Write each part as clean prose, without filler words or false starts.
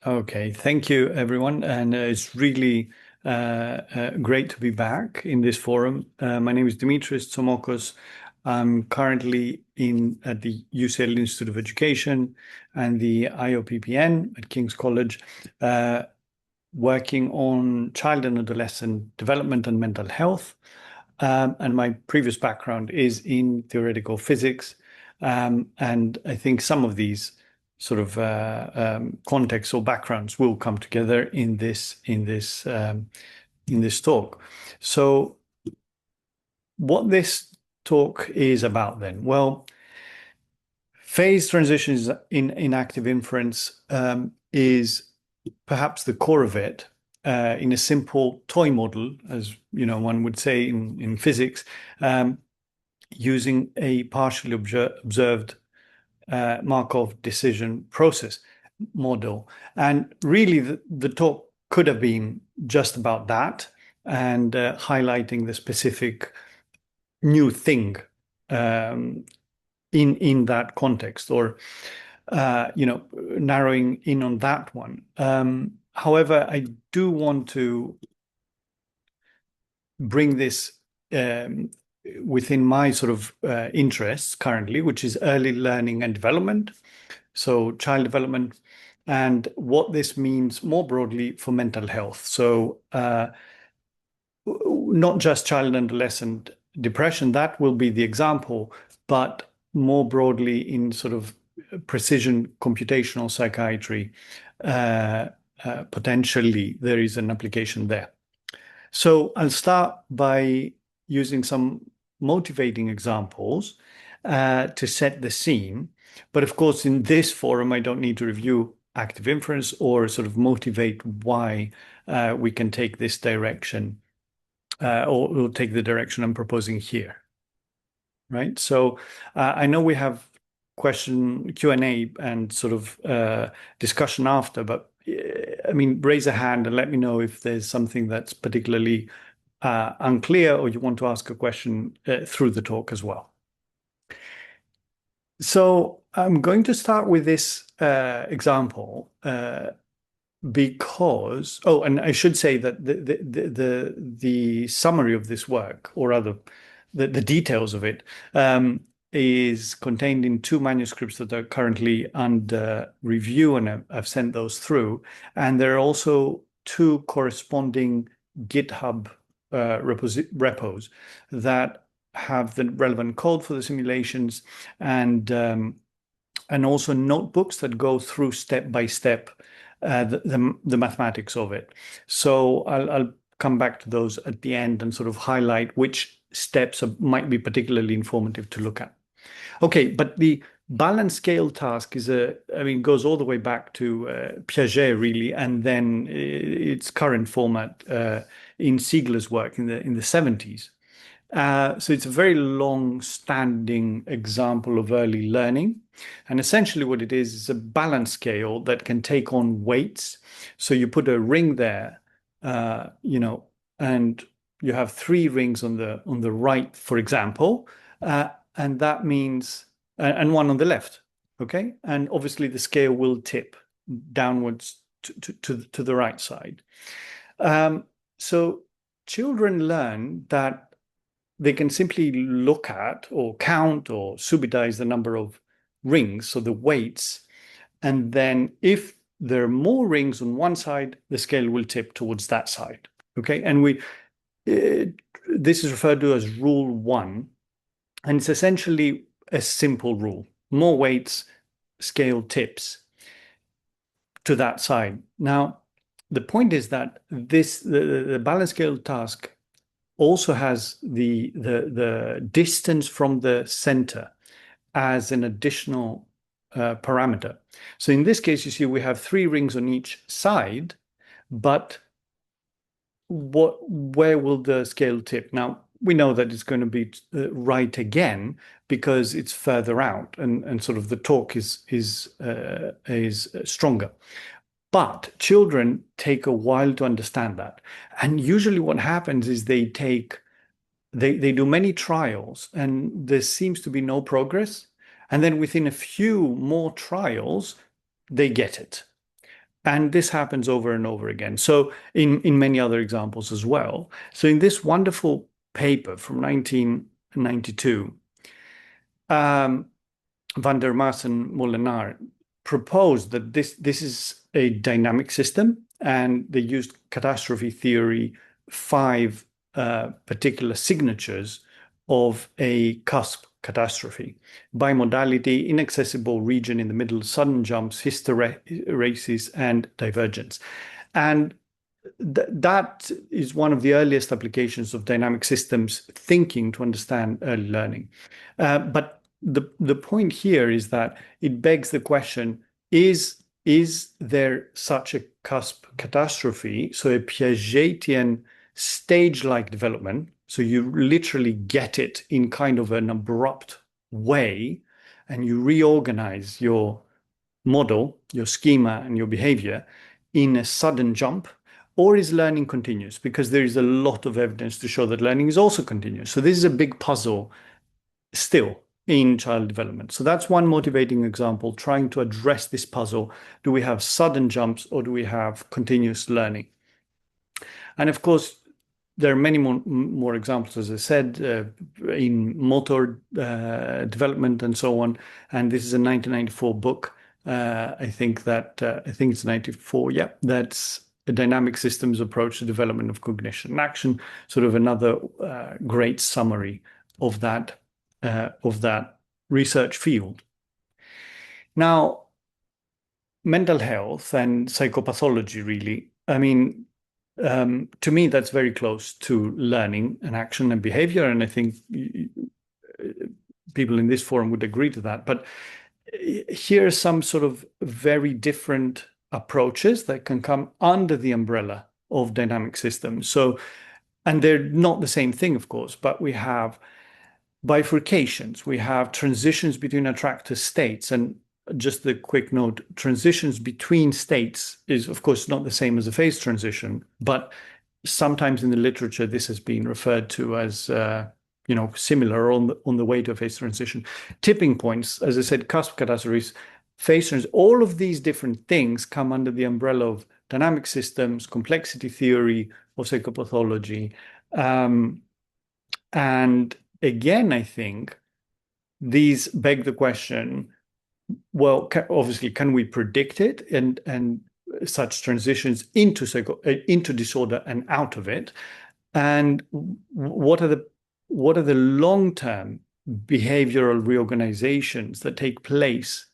Okay, thank you, everyone. And it's really great to be back in this forum. My name is Dimitris Tsomokos. I'm currently at the UCL Institute of Education and the IOPPN at King's College, working on child and adolescent development and mental health. And my previous background is in theoretical physics. And I think some of these sort of contexts or backgrounds will come together in this talk. So, what this talk is about then? Well, phase transitions in active inference is perhaps the core of it. In a simple toy model, as you know, one would say in physics, using a partially observed Markov decision process model. And really, the talk could have been just about that and highlighting the specific new thing in that context, or narrowing in on that one. However, I do want to bring this within my sort of interests currently, which is early learning and development, so child development, and what this means more broadly for mental health. So not just child and adolescent depression, that will be the example, but more broadly in sort of precision computational psychiatry, potentially there is an application there. So I'll start by using some motivating examples to set the scene. But of course, in this forum, I don't need to review active inference or sort of motivate why we can take this direction or we'll take the direction I'm proposing here. Right. So I know we have Q&A and sort of discussion after, but I mean, raise a hand and let me know if there's something that's particularly unclear or you want to ask a question through the talk as well. So I'm going to start with this example because, and I should say that the summary of this work, or rather the details of it, is contained in two manuscripts that are currently under review, and I've sent those through. And there are also two corresponding GitHub repos that have the relevant code for the simulations, and also notebooks that go through step by step the mathematics of it. So I'll come back to those at the end and sort of highlight which steps might be particularly informative to look at. Okay, but the balance scale task goes all the way back to Piaget, really, and then its current format in Siegler's work in the 70s. So it's a very long-standing example of early learning. And essentially what it is a balance scale that can take on weights. So you put a ring there, and you have three rings on the right, for example, and that means, and one on the left, okay? And obviously the scale will tip downwards to the right side. So children learn that they can simply look at or count or subitize the number of rings, so the weights, and then if there are more rings on one side, the scale will tip towards that side, okay? And this is referred to as rule 1, and it's essentially a simple rule. More weights, scale tips to that side. Now, the point is that the balance scale task also has the distance from the center as an additional parameter. So in this case, you see we have three rings on each side, but where will the scale tip? Now, we know that it's going to be right again because it's further out, and sort of the torque is stronger. But children take a while to understand that. And usually what happens is they do many trials and there seems to be no progress. And then within a few more trials, they get it. And this happens over and over again. So in many other examples as well. So in this wonderful paper from 1992, Van der Maas and Molenaar proposed that this is a dynamic system, and they used catastrophe theory, five particular signatures of a cusp catastrophe: bimodality, inaccessible region in the middle, sudden jumps, hysteresis, and divergence. And that is one of the earliest applications of dynamic systems thinking to understand early learning. But the point here is that it begs the question, is there such a cusp catastrophe, so a Piagetian stage-like development, so you literally get it in kind of an abrupt way, and you reorganize your model, your schema, and your behavior in a sudden jump? Or is learning continuous? Because there is a lot of evidence to show that learning is also continuous. So this is a big puzzle still in child development. So that's one motivating example, trying to address this puzzle. Do we have sudden jumps or do we have continuous learning? And of course, there are many more examples, as I said, in motor development and so on. And this is a 1994 book. I think it's 94. Yeah, that's a dynamic systems approach to development of cognition and action. Sort of another great summary of that research field. Now, mental health and psychopathology, really. I mean, to me, that's very close to learning and action and behavior, and I think people in this forum would agree to that. But here are some sort of very different approaches that can come under the umbrella of dynamic systems. So, and they're not the same thing, of course, but we have bifurcations, we have transitions between attractor states. And just a quick note, transitions between states is, of course, not the same as a phase transition, but sometimes in the literature, this has been referred to as, similar on the way to a phase transition. Tipping points, as I said, cusp catastrophes, phase transitions, all of these different things come under the umbrella of dynamic systems, complexity theory, of psychopathology. And again, I think these beg the question, well, obviously, can we predict it and such transitions into disorder and out of it? And what are the long-term behavioral reorganizations that take place,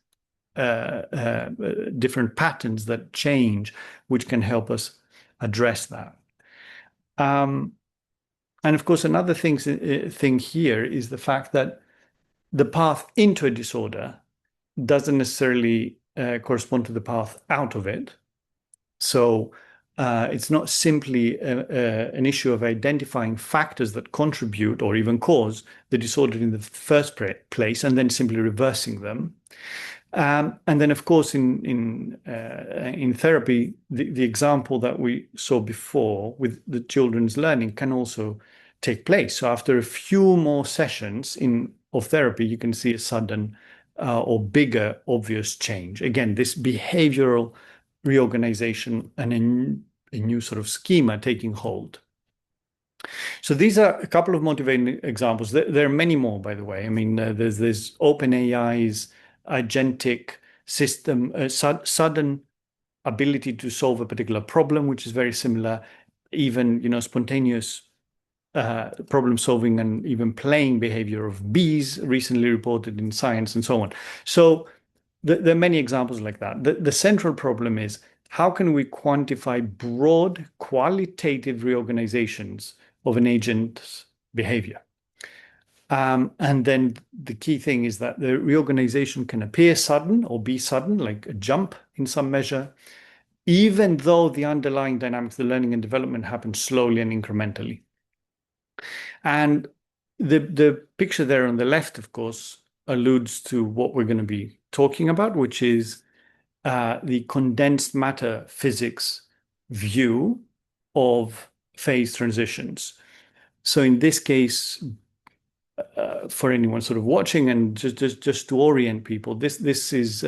different patterns that change, which can help us address that? And of course, another thing here is the fact that the path into a disorder doesn't necessarily correspond to the path out of it. So it's not simply an issue of identifying factors that contribute or even cause the disorder in the first place and then simply reversing them. And then, of course, in therapy, the example that we saw before with the children's learning can also take place. So after a few more sessions of therapy, you can see a sudden or bigger obvious change. Again, this behavioral reorganization and a new sort of schema taking hold. So these are a couple of motivating examples. There are many more, by the way. I mean, there's OpenAI's agentic system, sudden ability to solve a particular problem, which is very similar. Even, spontaneous problem solving and even playing behavior of bees recently reported in Science and so on. So there are many examples like that. The central problem is, how can we quantify broad qualitative reorganizations of an agent's behavior? And then the key thing is that the reorganization can appear sudden or be sudden, like a jump in some measure, even though the underlying dynamics, the learning and development happen slowly and incrementally. And the picture there on the left, of course, alludes to what we're going to be talking about, which is the condensed matter physics view of phase transitions. So in this case, for anyone sort of watching and just to orient people, this is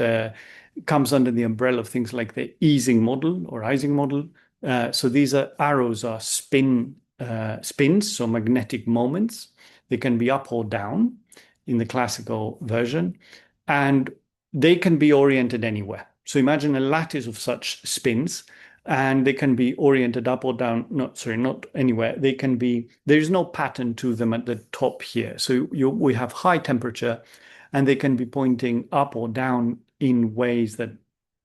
comes under the umbrella of things like the Ising model or Ising model. So these arrows are spins, so magnetic moments. They can be up or down in the classical version, and they can be oriented anywhere. So imagine a lattice of such spins, and they can be oriented up or down. Not anywhere. They can be. There's no pattern to them at the top here. So we have high temperature, and they can be pointing up or down in ways that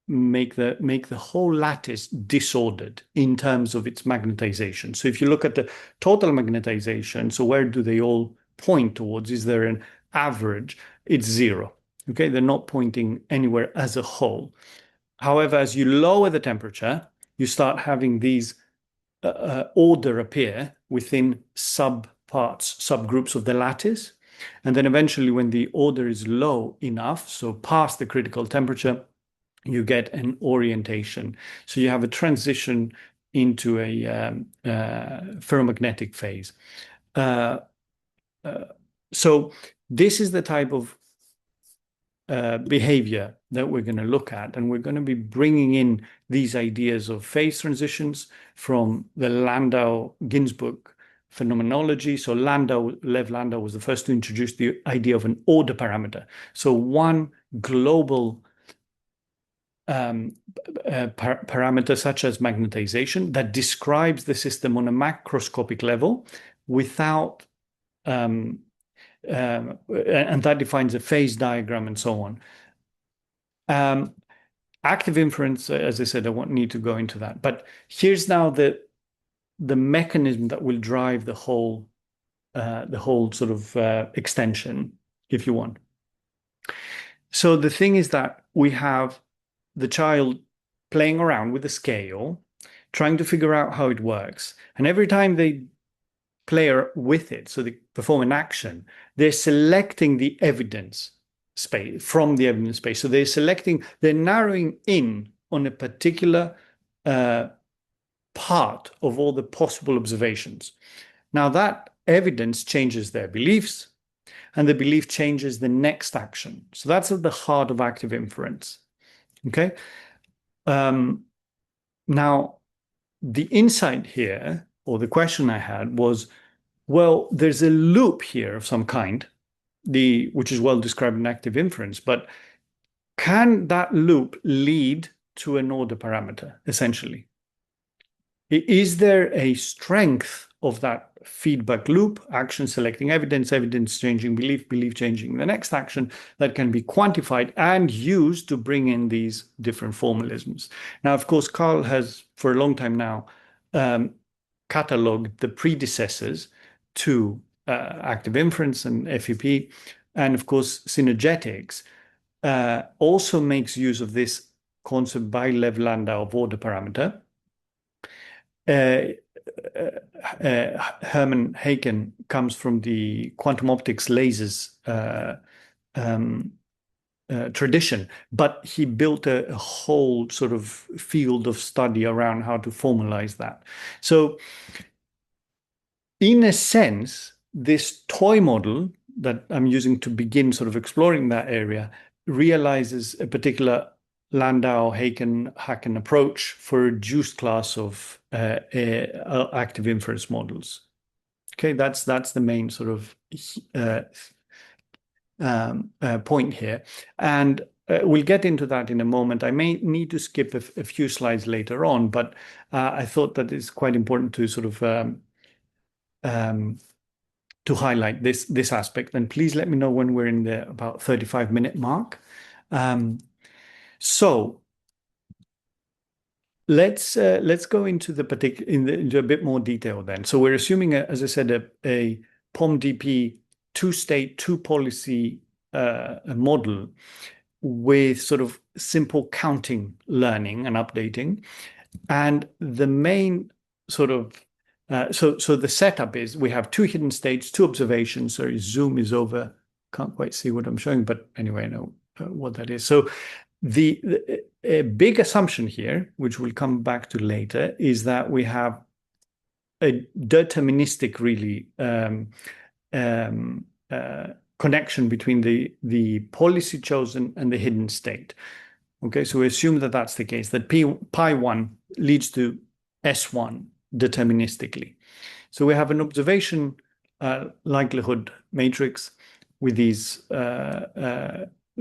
make the whole lattice disordered in terms of its magnetization. So if you look at the total magnetization, so where do they all point towards? Is there an average? It's zero. Okay, they're not pointing anywhere as a whole. However, as you lower the temperature, you start having these order appear within subgroups of the lattice. And then eventually, when the order is low enough, so past the critical temperature, you get an orientation. So you have a transition into a ferromagnetic phase. So this is the type of behavior that we're going to look at, and we're going to be bringing in these ideas of phase transitions from the Landau-Ginzburg phenomenology. So Lev Landau was the first to introduce the idea of an order parameter. So one global parameter such as magnetization that describes the system on a macroscopic level without and that defines a phase diagram and so on. Active inference, as I said, I won't need to go into that. But here's now the mechanism that will drive the whole sort of extension, if you want. So the thing is that we have the child playing around with the scale, trying to figure out how it works. And every time they play with it, so they perform an action, they're selecting the evidence space from the evidence space. So they're narrowing in on a particular part of all the possible observations. Now that evidence changes their beliefs, and the belief changes the next action. So that's at the heart of active inference. Okay. Now, the insight here, or the question I had was, well, there's a loop here of some kind, which is well described in active inference, but can that loop lead to an order parameter, essentially? Is there a strength of that feedback loop, action selecting evidence, evidence changing belief, belief changing the next action, that can be quantified and used to bring in these different formalisms? Now, of course, Carl has, for a long time now, cataloged the predecessors to active inference and FEP. And of course, synergetics also makes use of this concept by Lev Landau of order parameter. Hermann Haken comes from the quantum optics lasers tradition, but he built a whole sort of field of study around how to formalize that. So in a sense, this toy model that I'm using to begin sort of exploring that area realizes a particular Landau-Haken approach for a reduced class of active inference models. Okay, that's the main sort of point here. And we'll get into that in a moment. I may need to skip a few slides later on, but I thought that it's quite important to sort of to highlight this aspect. And please let me know when we're in the about 35-minute mark. So let's go into into a bit more detail then. So we're assuming, as I said, a POMDP two-state, two-policy model with sort of simple counting, learning, and updating. And the main sort of so the setup is we have two hidden states, two observations. Sorry, Zoom is over. Can't quite see what I'm showing, but anyway, I know what that is. So a big assumption here, which we'll come back to later, is that we have a deterministic, really, connection between the policy chosen and the hidden state. Okay, so we assume that that's the case, that pi1 leads to S1 deterministically. So we have an observation likelihood matrix with these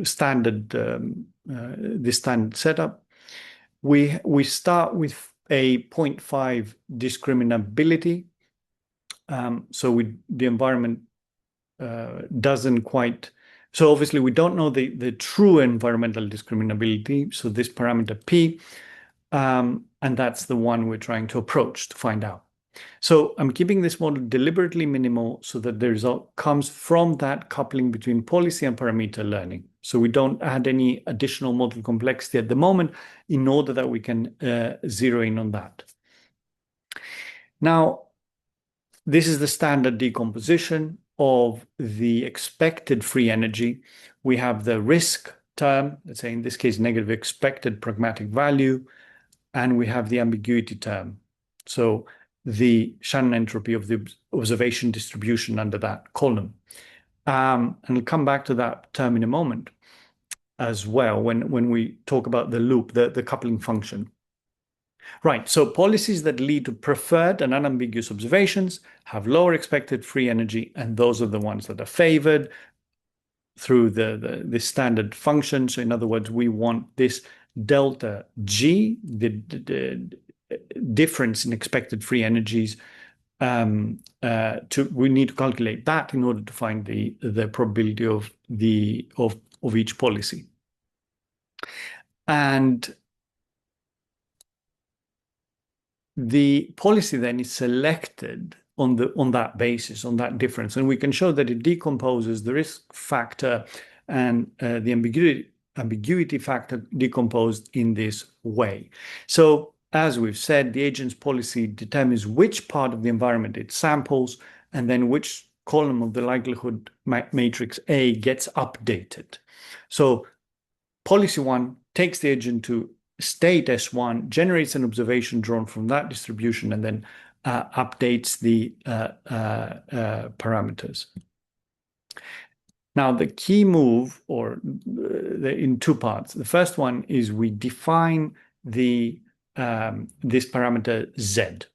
standard this standard setup. We start with a 0.5 discriminability. So the environment doesn't quite. So obviously we don't know the true environmental discriminability. So this parameter P, and that's the one we're trying to approach to find out. So I'm keeping this model deliberately minimal so that the result comes from that coupling between policy and parameter learning. So we don't add any additional model complexity at the moment in order that we can zero in on that. Now, this is the standard decomposition of the expected free energy. We have the risk term, let's say in this case, negative expected pragmatic value, and we have the ambiguity term. So the Shannon entropy of the observation distribution under that column. And we'll come back to that term in a moment as well when we talk about the loop, the coupling function. Right, so policies that lead to preferred and unambiguous observations have lower expected free energy, and those are the ones that are favored through the standard function. So in other words, we want this delta G, the difference in expected free energies, we need to calculate that in order to find the probability of each policy. And the policy then is selected on that basis, on that difference, and we can show that it decomposes the risk factor and the ambiguity factor decomposed in this way. So as we've said, the agent's policy determines which part of the environment it samples, and then which column of the likelihood matrix A gets updated. So policy 1 takes the agent to state S1, generates an observation drawn from that distribution, and then updates the parameters. Now, the key move, in two parts. The first one is we define this parameter Z.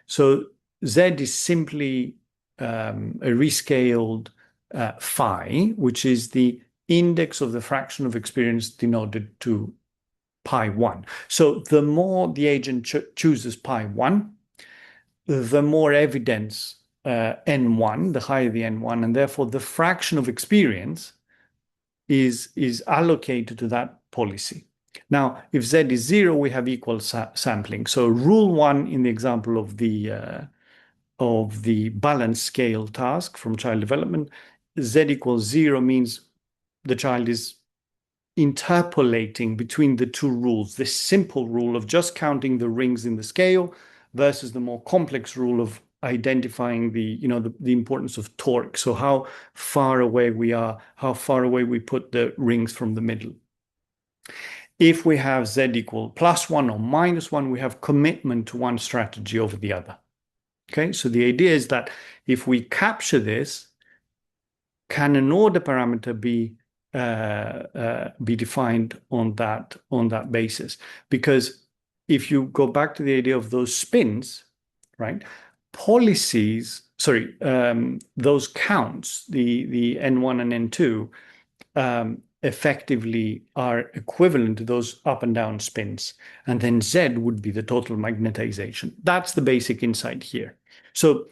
So Z is simply a rescaled phi, which is the index of the fraction of experience denoted to pi1. So the more the agent chooses pi1, the more evidence n1, the higher the n1, and therefore the fraction of experience is allocated to that policy. Now, if Z is 0, we have equal sampling. So rule 1 in the example of the balance scale task from child development, Z equals 0 means the child is interpolating between the two rules, this simple rule of just counting the rings in the scale versus the more complex rule of identifying the importance of torque. So how far away we are, how far away we put the rings from the middle. If we have Z equal +1 or -1, we have commitment to one strategy over the other. Okay, so the idea is that if we capture this, can an order parameter be defined on that basis? Because if you go back to the idea of those spins, right? Those counts, the N1 and N2, effectively are equivalent to those up and down spins. And then Z would be the total magnetization. That's the basic insight here. So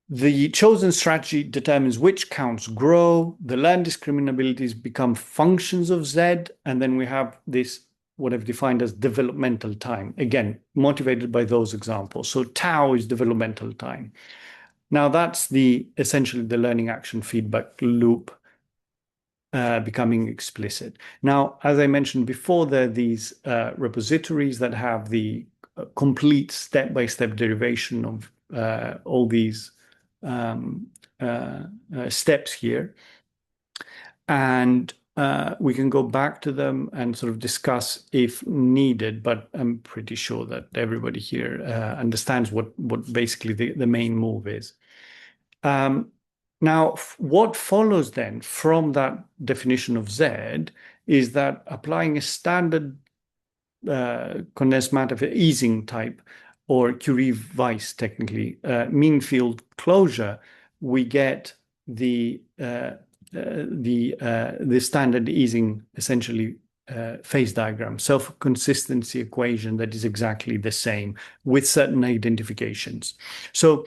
the chosen strategy determines which counts grow, the learned discriminabilities become functions of Z, and then we have this, what I've defined as developmental time, again, motivated by those examples. So tau is developmental time. Now that's essentially the learning action feedback loop becoming explicit. Now, as I mentioned before, there are these repositories that have the complete step-by-step derivation of all these steps here. And we can go back to them and sort of discuss if needed, but I'm pretty sure that everybody here understands what basically the main move is. Now, what follows then from that definition of Z is that applying a standard condensed matter Ising type or Curie-Weiss technically mean field closure, we get the standard Ising essentially phase diagram, self-consistency equation that is exactly the same with certain identifications. So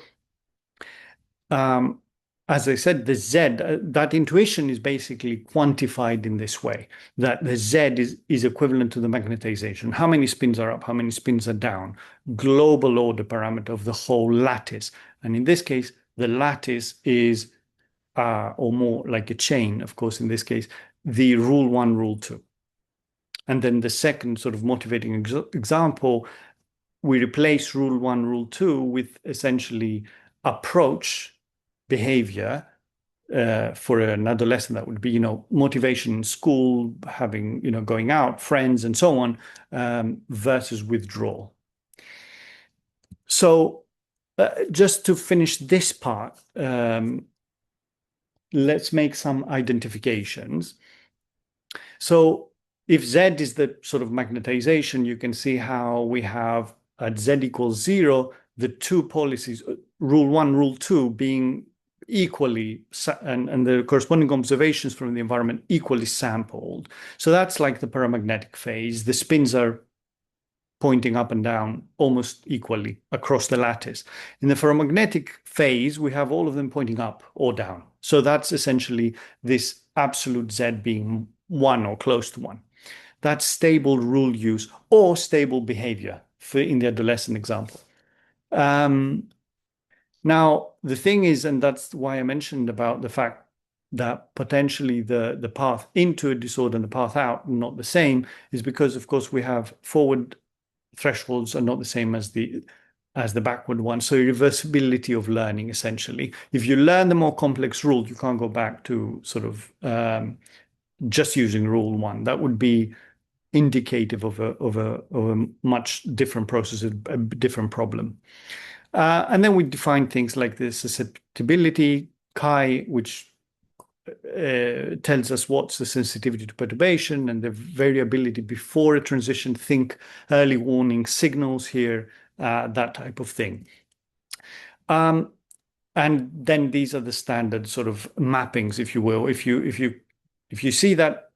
as I said, the Z, that intuition is basically quantified in this way, that the Z is equivalent to the magnetization. How many spins are up, how many spins are down, global order parameter of the whole lattice. And in this case, the lattice is, or more like a chain, of course, in this case, the rule 1, rule 2. And then the second sort of motivating example, we replace rule 1, rule 2 with essentially approach behavior for an adolescent. That would be, motivation in school, having, going out, friends, and so on, versus withdrawal. So just to finish this part, let's make some identifications. So if Z is the sort of magnetization, you can see how we have at Z equals 0, the two policies, rule 1, rule 2, being equally, and the corresponding observations from the environment equally sampled. So that's like the paramagnetic phase. The spins are pointing up and down almost equally across the lattice. In the ferromagnetic phase, we have all of them pointing up or down. So that's essentially this absolute Z being 1 or close to 1. That's stable rule use or stable behavior in the adolescent example. Now, the thing is, and that's why I mentioned about the fact that potentially the path into a disorder and the path out are not the same, is because, of course, we have forward thresholds are not the same as the backward one. So reversibility of learning, essentially. If you learn the more complex rule, you can't go back to sort of just using rule 1. That would be indicative of a much different process, a different problem. And then we define things like the susceptibility, chi, which tells us what's the sensitivity to perturbation, and the variability before a transition, think early warning signals here, that type of thing. And then these are the standard sort of mappings, if you will. If you see that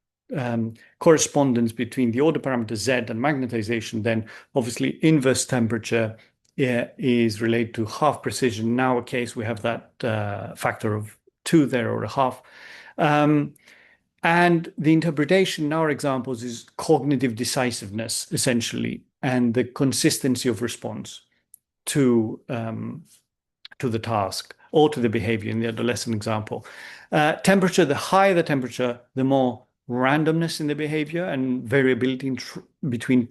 correspondence between the order parameter Z and magnetization, then obviously inverse temperature is related to half precision. In our case, we have that factor of 2 there, or a half. And the interpretation in our examples is cognitive decisiveness, essentially, and the consistency of response to the task or to the behavior in the adolescent example. Temperature, the higher the temperature, the more randomness in the behavior and variability between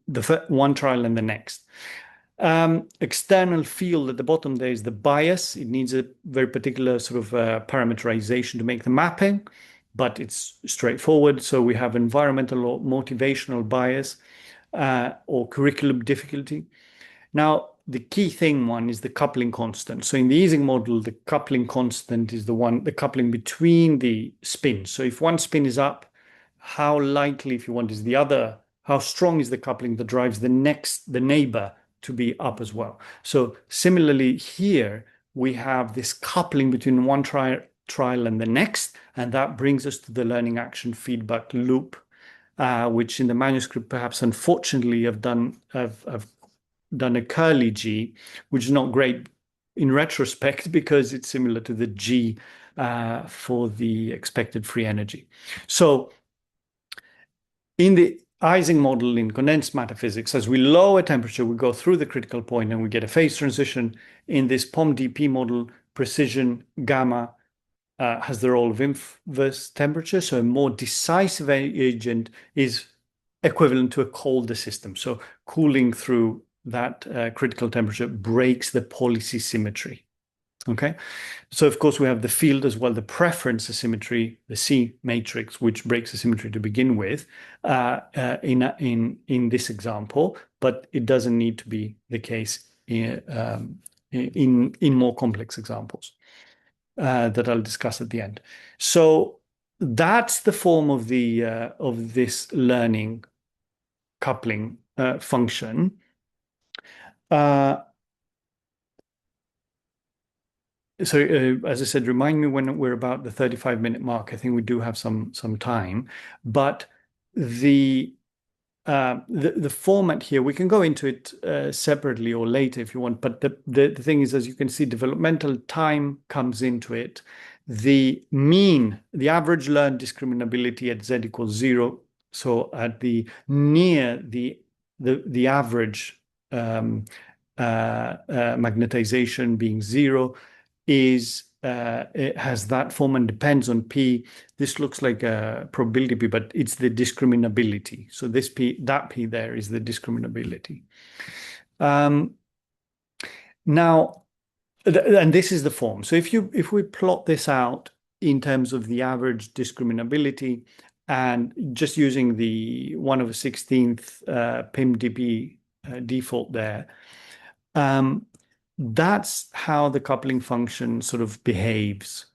the one trial and the next. External field at the bottom there is the bias. It needs a very particular sort of parameterization to make the mapping, but it's straightforward. So we have environmental or motivational bias or curriculum difficulty. Now, the key thing one is the coupling constant. So in the Ising model, the coupling constant is the coupling between the spins. So if one spin is up, how likely, if you want, is the other, how strong is the coupling that drives the neighbor to be up as well. So similarly here, we have this coupling between one trial and the next, and that brings us to the learning action feedback loop, which in the manuscript, perhaps unfortunately, have done a curly G, which is not great in retrospect because it's similar to the G for the expected free energy. So in the Ising model in condensed matter physics, as we lower temperature, we go through the critical point and we get a phase transition. In this POMDP model, precision gamma has the role of inverse temperature. So a more decisive agent is equivalent to a colder system. So cooling through that critical temperature breaks the policy symmetry. Okay, so of course we have the field as well, the preference asymmetry, the C matrix, which breaks the symmetry to begin with in this example, but it doesn't need to be the case in more complex examples. that I'll discuss at the end. So that's the form of this learning coupling function. So as I said, remind me when we're about the 35-minute mark. I think we do have some time, but the the format here, we can go into it separately or later if you want, but the thing is, as you can see, developmental time comes into it. The mean, the average learned discriminability at z equals 0. So at the near the average magnetization being 0 is it has that form and depends on P. This looks like a probability P, but it's the discriminability. So this P, that P there is the discriminability. Now, and this is the form. So if we plot this out in terms of the average discriminability and just using the 1/16th PIMDP default there, that's how the coupling function sort of behaves.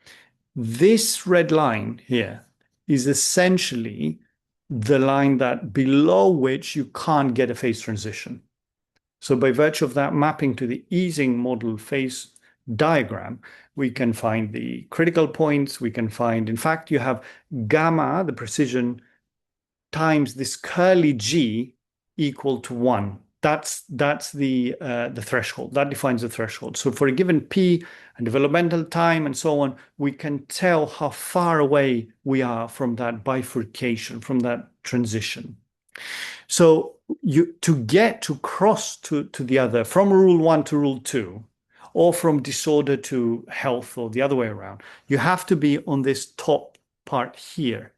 This red line here is essentially the line that below which you can't get a phase transition. So by virtue of that mapping to the Ising model phase diagram, we can find the critical points. We can find, in fact, you have gamma, the precision, times this curly G equal to 1. That's the threshold. That defines the threshold. So for a given P and developmental time and so on, we can tell how far away we are from that bifurcation, from that transition. So to get to cross to the other, from rule 1 to rule 2, or from disorder to health, or the other way around, you have to be on this top part here.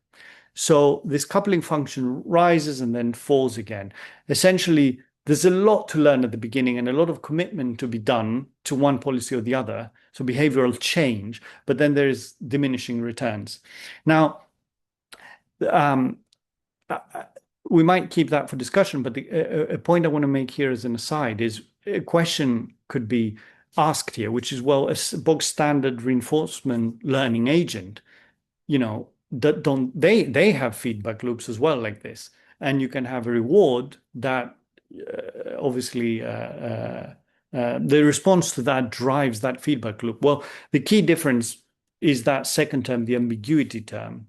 So this coupling function rises and then falls again. Essentially, there's a lot to learn at the beginning and a lot of commitment to be done to one policy or the other. So behavioral change, but then there's diminishing returns. Now, we might keep that for discussion, but a point I want to make here as an aside is a question could be asked here, which is, well, a bog standard reinforcement learning agent, don't they have feedback loops as well like this? And you can have a reward that obviously the response to that drives that feedback loop. Well, the key difference is that second term, the ambiguity term.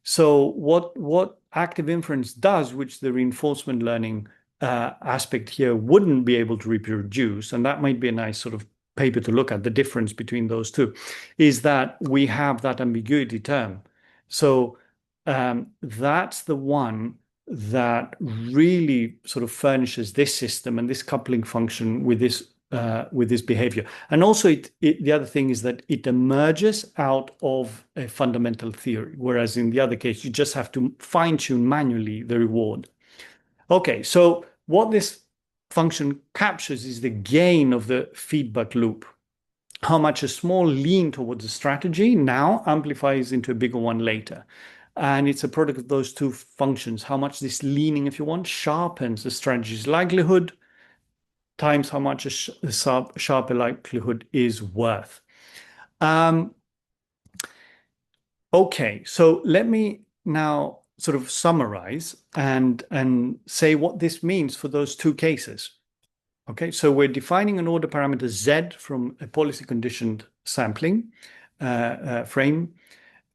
So what active inference does, which the reinforcement learning aspect here wouldn't be able to reproduce, and that might be a nice sort of paper to look at, the difference between those two, is that we have that ambiguity term. So that's the one that really sort of furnishes this system and this coupling function with this behavior. And also the other thing is that it emerges out of a fundamental theory, whereas in the other case, you just have to fine-tune manually the reward. Okay, so what this function captures is the gain of the feedback loop. How much a small lean towards a strategy now amplifies into a bigger one later. And it's a product of those two functions. How much this leaning, if you want, sharpens the strategy's likelihood times how much a sharper likelihood is worth. Okay, so let me now sort of summarize and say what this means for those two cases. Okay, so we're defining an order parameter Z from a policy conditioned sampling frame.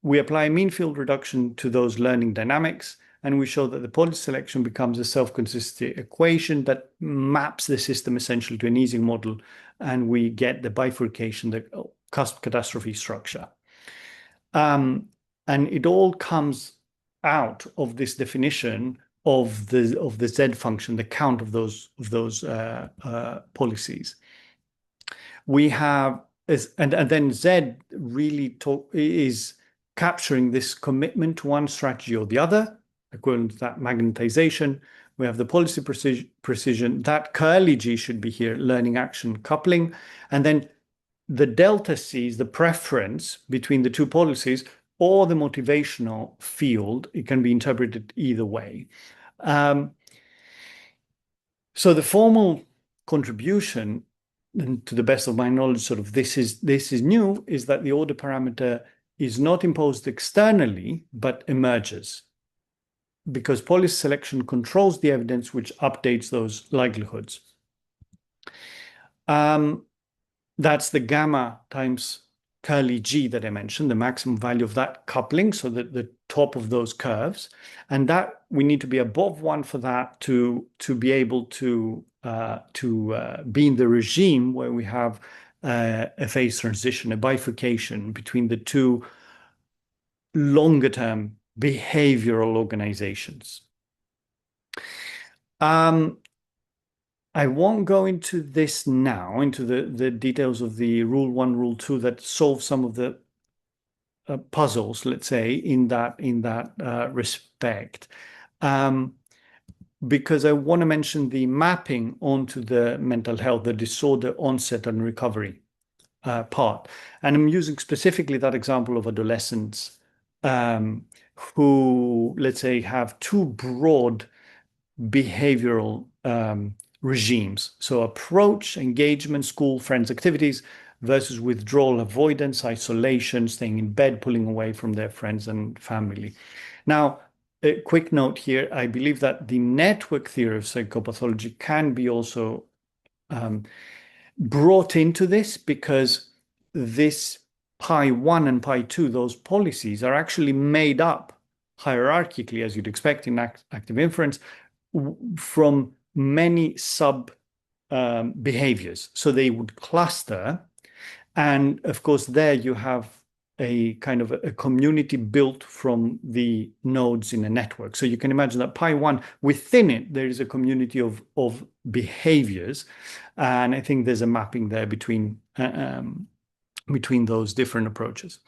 We apply mean field reduction to those learning dynamics, and we show that the policy selection becomes a self-consistency equation that maps the system essentially to an Ising model, and we get the bifurcation, the cusp catastrophe structure. And it all comes out of this definition of the Z function, the count of those policies. We have, and then Z really is capturing this commitment to one strategy or the other, equivalent to that magnetization. We have the policy precision. That curly G should be here, learning action coupling. And then the delta C is the preference between the two policies or the motivational field. It can be interpreted either way. So the formal contribution and to the best of my knowledge, sort of this is new, is that the order parameter is not imposed externally, but emerges, because policy selection controls the evidence which updates those likelihoods. That's the gamma times curly G that I mentioned, the maximum value of that coupling, so that the top of those curves, and that we need to be above 1 for that to be able to be in the regime where we have a phase transition, a bifurcation between the two longer term behavioral organizations. I won't go into this now, into the details of the Rule 1, Rule 2 that solve some of the puzzles, let's say, in that respect, because I want to mention the mapping onto the mental health, the disorder onset and recovery part. And I'm using specifically that example of adolescents who, let's say, have too broad behavioral regimes. So approach, engagement, school, friends, activities versus withdrawal, avoidance, isolation, staying in bed, pulling away from their friends and family. Now, a quick note here, I believe that the network theory of psychopathology can be also brought into this, because this pi 1 and pi 2, those policies are actually made up hierarchically, as you'd expect in active inference, from many sub behaviors. So they would cluster. And of course, there you have a kind of a community built from the nodes in a network. So you can imagine that pi 1, within it, there is a community of behaviors. And I think there's a mapping there between those different approaches.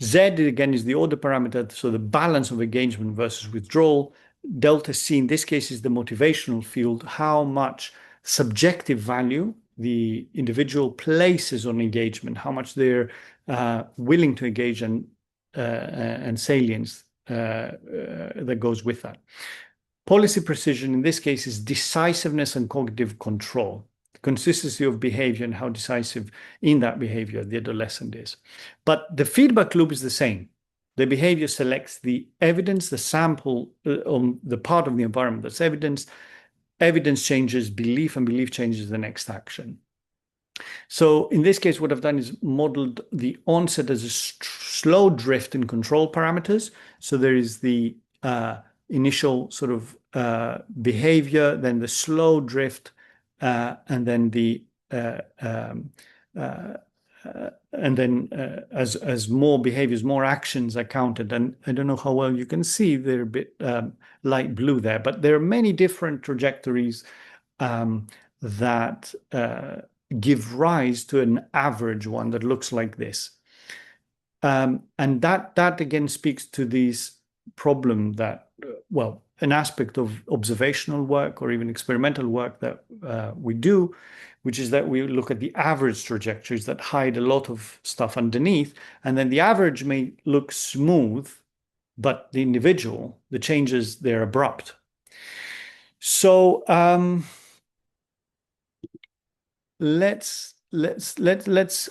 Z, again, is the order parameter, so the balance of engagement versus withdrawal. Delta C, in this case, is the motivational field, how much subjective value the individual places on engagement, how much they're willing to engage, and salience that goes with that. Policy precision, in this case, is decisiveness and cognitive control, the consistency of behavior and how decisive in that behavior the adolescent is. But the feedback loop is the same. The behavior selects the evidence, the sample on the part of the environment that's evidence. Evidence changes belief, and belief changes the next action. So in this case, what I've done is modeled the onset as a slow drift in control parameters. So there is the initial sort of behavior, then the slow drift, and then the as more behaviors, more actions are counted. And I don't know how well you can see, they're a bit light blue there, but there are many different trajectories that give rise to an average one that looks like this. And that again speaks to this problem that, well, an aspect of observational work or even experimental work that we do, which is that we look at the average trajectories that hide a lot of stuff underneath, and then the average may look smooth, but the individual, the changes, they're abrupt. So let's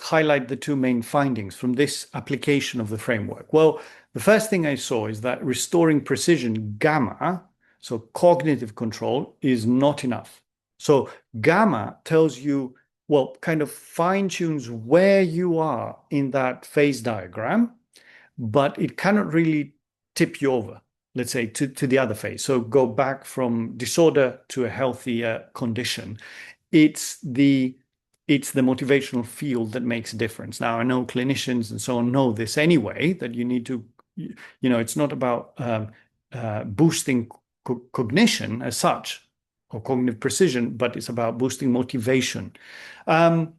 highlight the two main findings from this application of the framework. Well, the first thing I saw is that restoring precision gamma, so cognitive control, is not enough. So gamma tells you, well, kind of fine-tunes where you are in that phase diagram, but it cannot really tip you over, let's say, to the other phase. So go back from disorder to a healthier condition. It's the motivational field that makes a difference. Now, I know clinicians and so on know this anyway, that you need to, it's not about boosting cognition as such, or cognitive precision, but it's about boosting motivation. And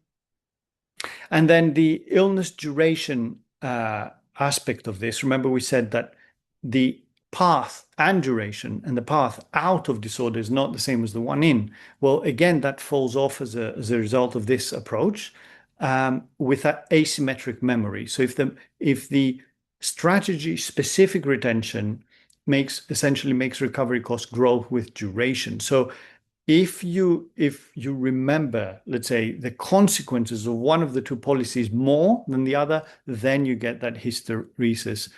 then the illness duration aspect of this, remember we said that the path and duration and the path out of disorder is not the same as the one in. Well, again, that falls off as a result of this approach with that asymmetric memory. So if the strategy specific retention essentially makes recovery cost grow with duration. So if you remember, let's say, the consequences of one of the two policies more than the other, then you get that hysteresis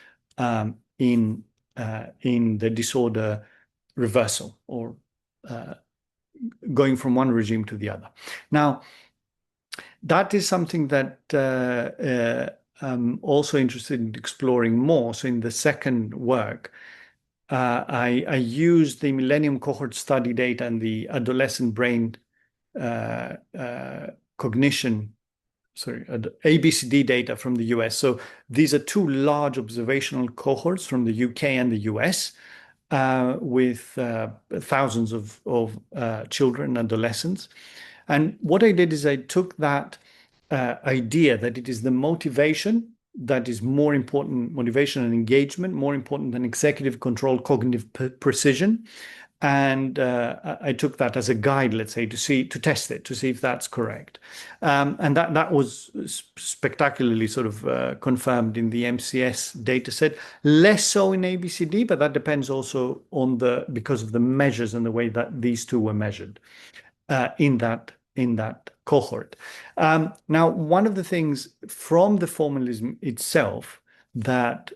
in the disorder reversal, or going from one regime to the other. Now, that is something that I'm also interested in exploring more. So in the second work, I used the Millennium Cohort Study data and the adolescent brain cognition, ABCD data from the US. So these are two large observational cohorts from the UK and the US with thousands of children and adolescents. And what I did is I took that idea that it is the motivation that is more important, motivation and engagement, more important than executive control, cognitive precision. And I took that as a guide, let's say, to test it, to see if that's correct. And that was spectacularly sort of confirmed in the MCS data set, less so in ABCD, but that depends also on because of the measures and the way that these two were measured in that cohort. Now, one of the things from the formalism itself that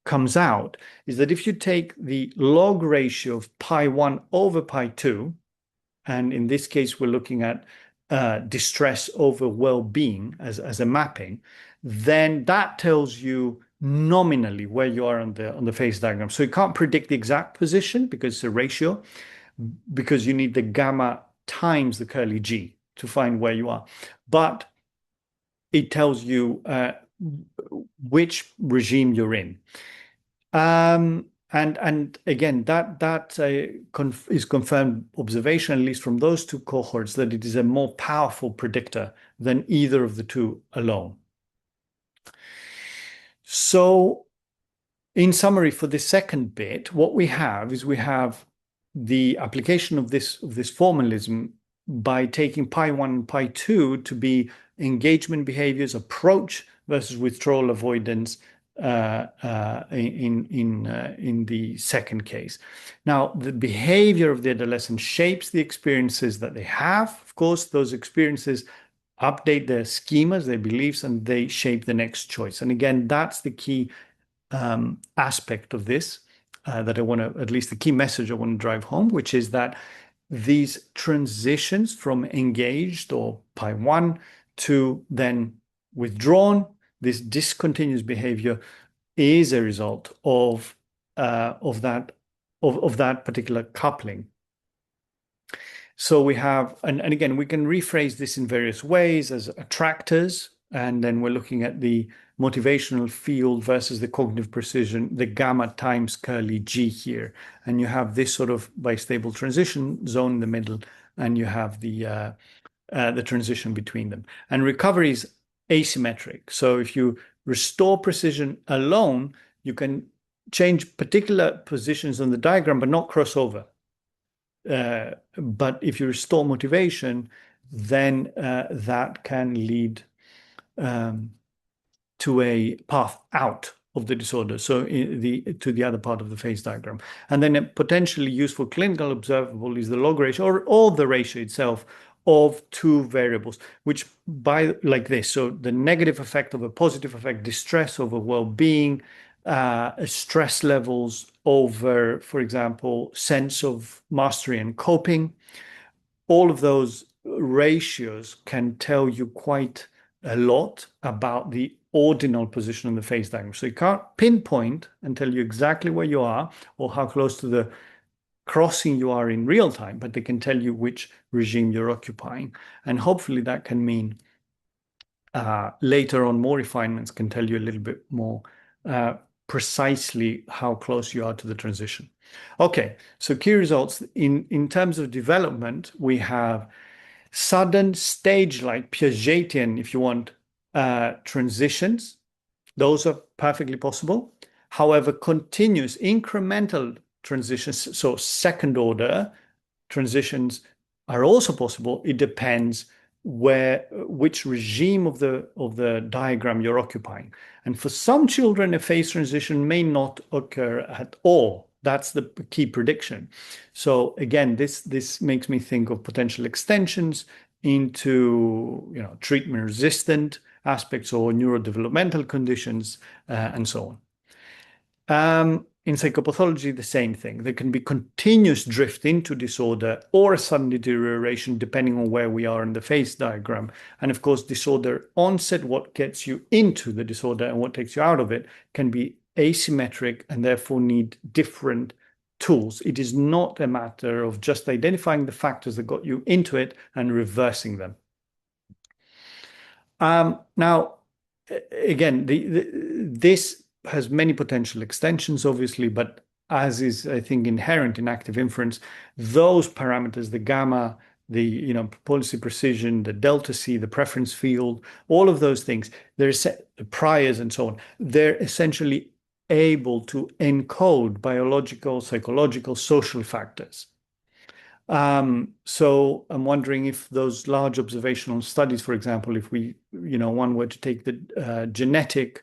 comes out is that if you take the log ratio of pi1 over pi2, and in this case, we're looking at distress over well-being as a mapping, then that tells you nominally where you are on the phase diagram. So you can't predict the exact position because it's a ratio, because you need the gamma times the curly G to find where you are. But it tells you which regime you're in. And again, that is confirmed observation, at least from those two cohorts, that it is a more powerful predictor than either of the two alone. So in summary, for the second bit, what we have is the application of this formalism by taking pi1 and pi2 to be engagement behaviors, approach versus withdrawal avoidance in the second case. Now, the behavior of the adolescent shapes the experiences that they have. Of course, those experiences update their schemas, their beliefs, and they shape the next choice. And again, that's the key aspect of this. That I want to, at least the key message I want to drive home, which is that these transitions from engaged or pi1 to then withdrawn, this discontinuous behavior is a result of that particular coupling. So we have, and again, we can rephrase this in various ways as attractors, and then we're looking at the motivational field versus the cognitive precision, the gamma times curly G here. And you have this sort of bistable transition zone in the middle, and you have the transition between them. And recovery is asymmetric. So if you restore precision alone, you can change particular positions on the diagram, but not cross over. But if you restore motivation, then that can lead to a path out of the disorder, so to the other part of the phase diagram. And then a potentially useful clinical observable is the log ratio or the ratio itself of two variables, which like this. So the negative effect of a positive effect, distress over well-being, stress levels over, for example, sense of mastery and coping. All of those ratios can tell you quite a lot about the ordinal position on the phase diagram. So you can't pinpoint and tell you exactly where you are or how close to the crossing you are in real time, but they can tell you which regime you're occupying. And hopefully that can mean later on more refinements can tell you a little bit more precisely how close you are to the transition. Okay, so key results. In terms of development, we have sudden stage-like Piagetian, if you want, transitions. Those are perfectly possible. However, continuous incremental transitions, so second order transitions, are also possible. It depends which regime of the diagram you're occupying. And for some children, a phase transition may not occur at all. That's the key prediction. So again, this makes me think of potential extensions into treatment resistant aspects or neurodevelopmental conditions and so on. In psychopathology, the same thing. There can be continuous drift into disorder or a sudden deterioration depending on where we are in the phase diagram. And of course, disorder onset, what gets you into the disorder and what takes you out of it, can be asymmetric and therefore need different tools. It is not a matter of just identifying the factors that got you into it and reversing them. Now, again, this has many potential extensions, obviously, but as is, I think, inherent in active inference, those parameters, the gamma, the policy precision, the delta C, the preference field, all of those things, the priors and so on, they're essentially able to encode biological, psychological, social factors. So I'm wondering if those large observational studies, for example, if one were to take the genetic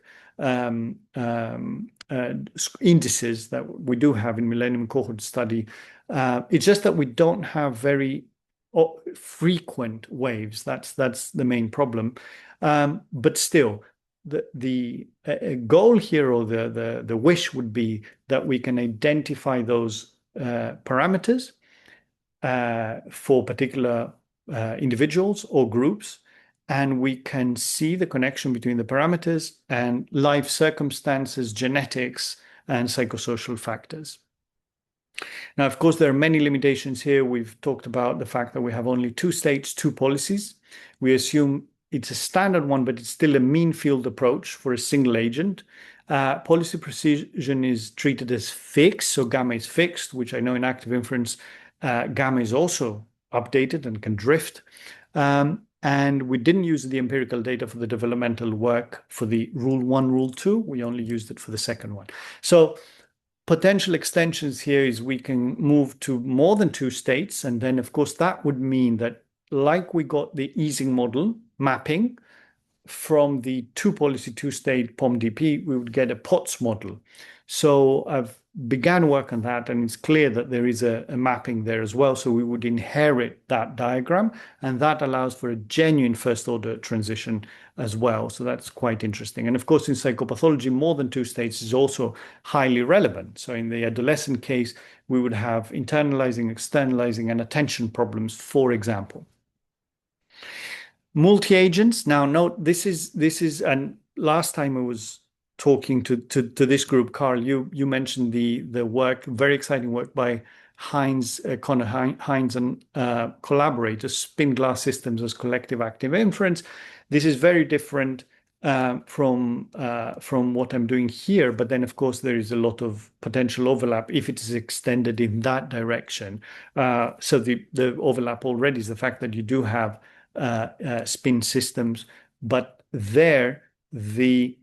indices that we do have in Millennium Cohort Study, it's just that we don't have very frequent waves. That's the main problem. But still, the goal here, or the wish, would be that we can identify those parameters for particular individuals or groups, and we can see the connection between the parameters and life circumstances, genetics, and psychosocial factors. Now, of course, there are many limitations here. We've talked about the fact that we have only 2 states, 2 policies. We assume it's a standard one, but it's still a mean field approach for a single agent. Policy precision is treated as fixed, so gamma is fixed, which I know in active inference, gamma is also updated and can drift. And we didn't use the empirical data for the developmental work for the rule 1, rule 2. We only used it for the second one. So potential extensions here is we can move to more than 2 states. And then, of course, that would mean that, like we got the Ising model mapping from the 2 policy, 2 state POMDP, we would get a POTS model. So I've began work on that, and it's clear that there is a mapping there as well. So we would inherit that diagram, and that allows for a genuine first order transition as well. So that's quite interesting. And of course, in psychopathology, more than 2 states is also highly relevant. So in the adolescent case, we would have internalizing, externalizing, and attention problems, for example. Multi-agents. Now, note this is, and last time I was talking to this group, Carl, you mentioned the work, very exciting work by Connor Hines and collaborators, spin glass systems as collective active inference. This is very different from what I'm doing here, but then of course there is a lot of potential overlap if it is extended in that direction. So the overlap already is the fact that you do have spin systems, but there the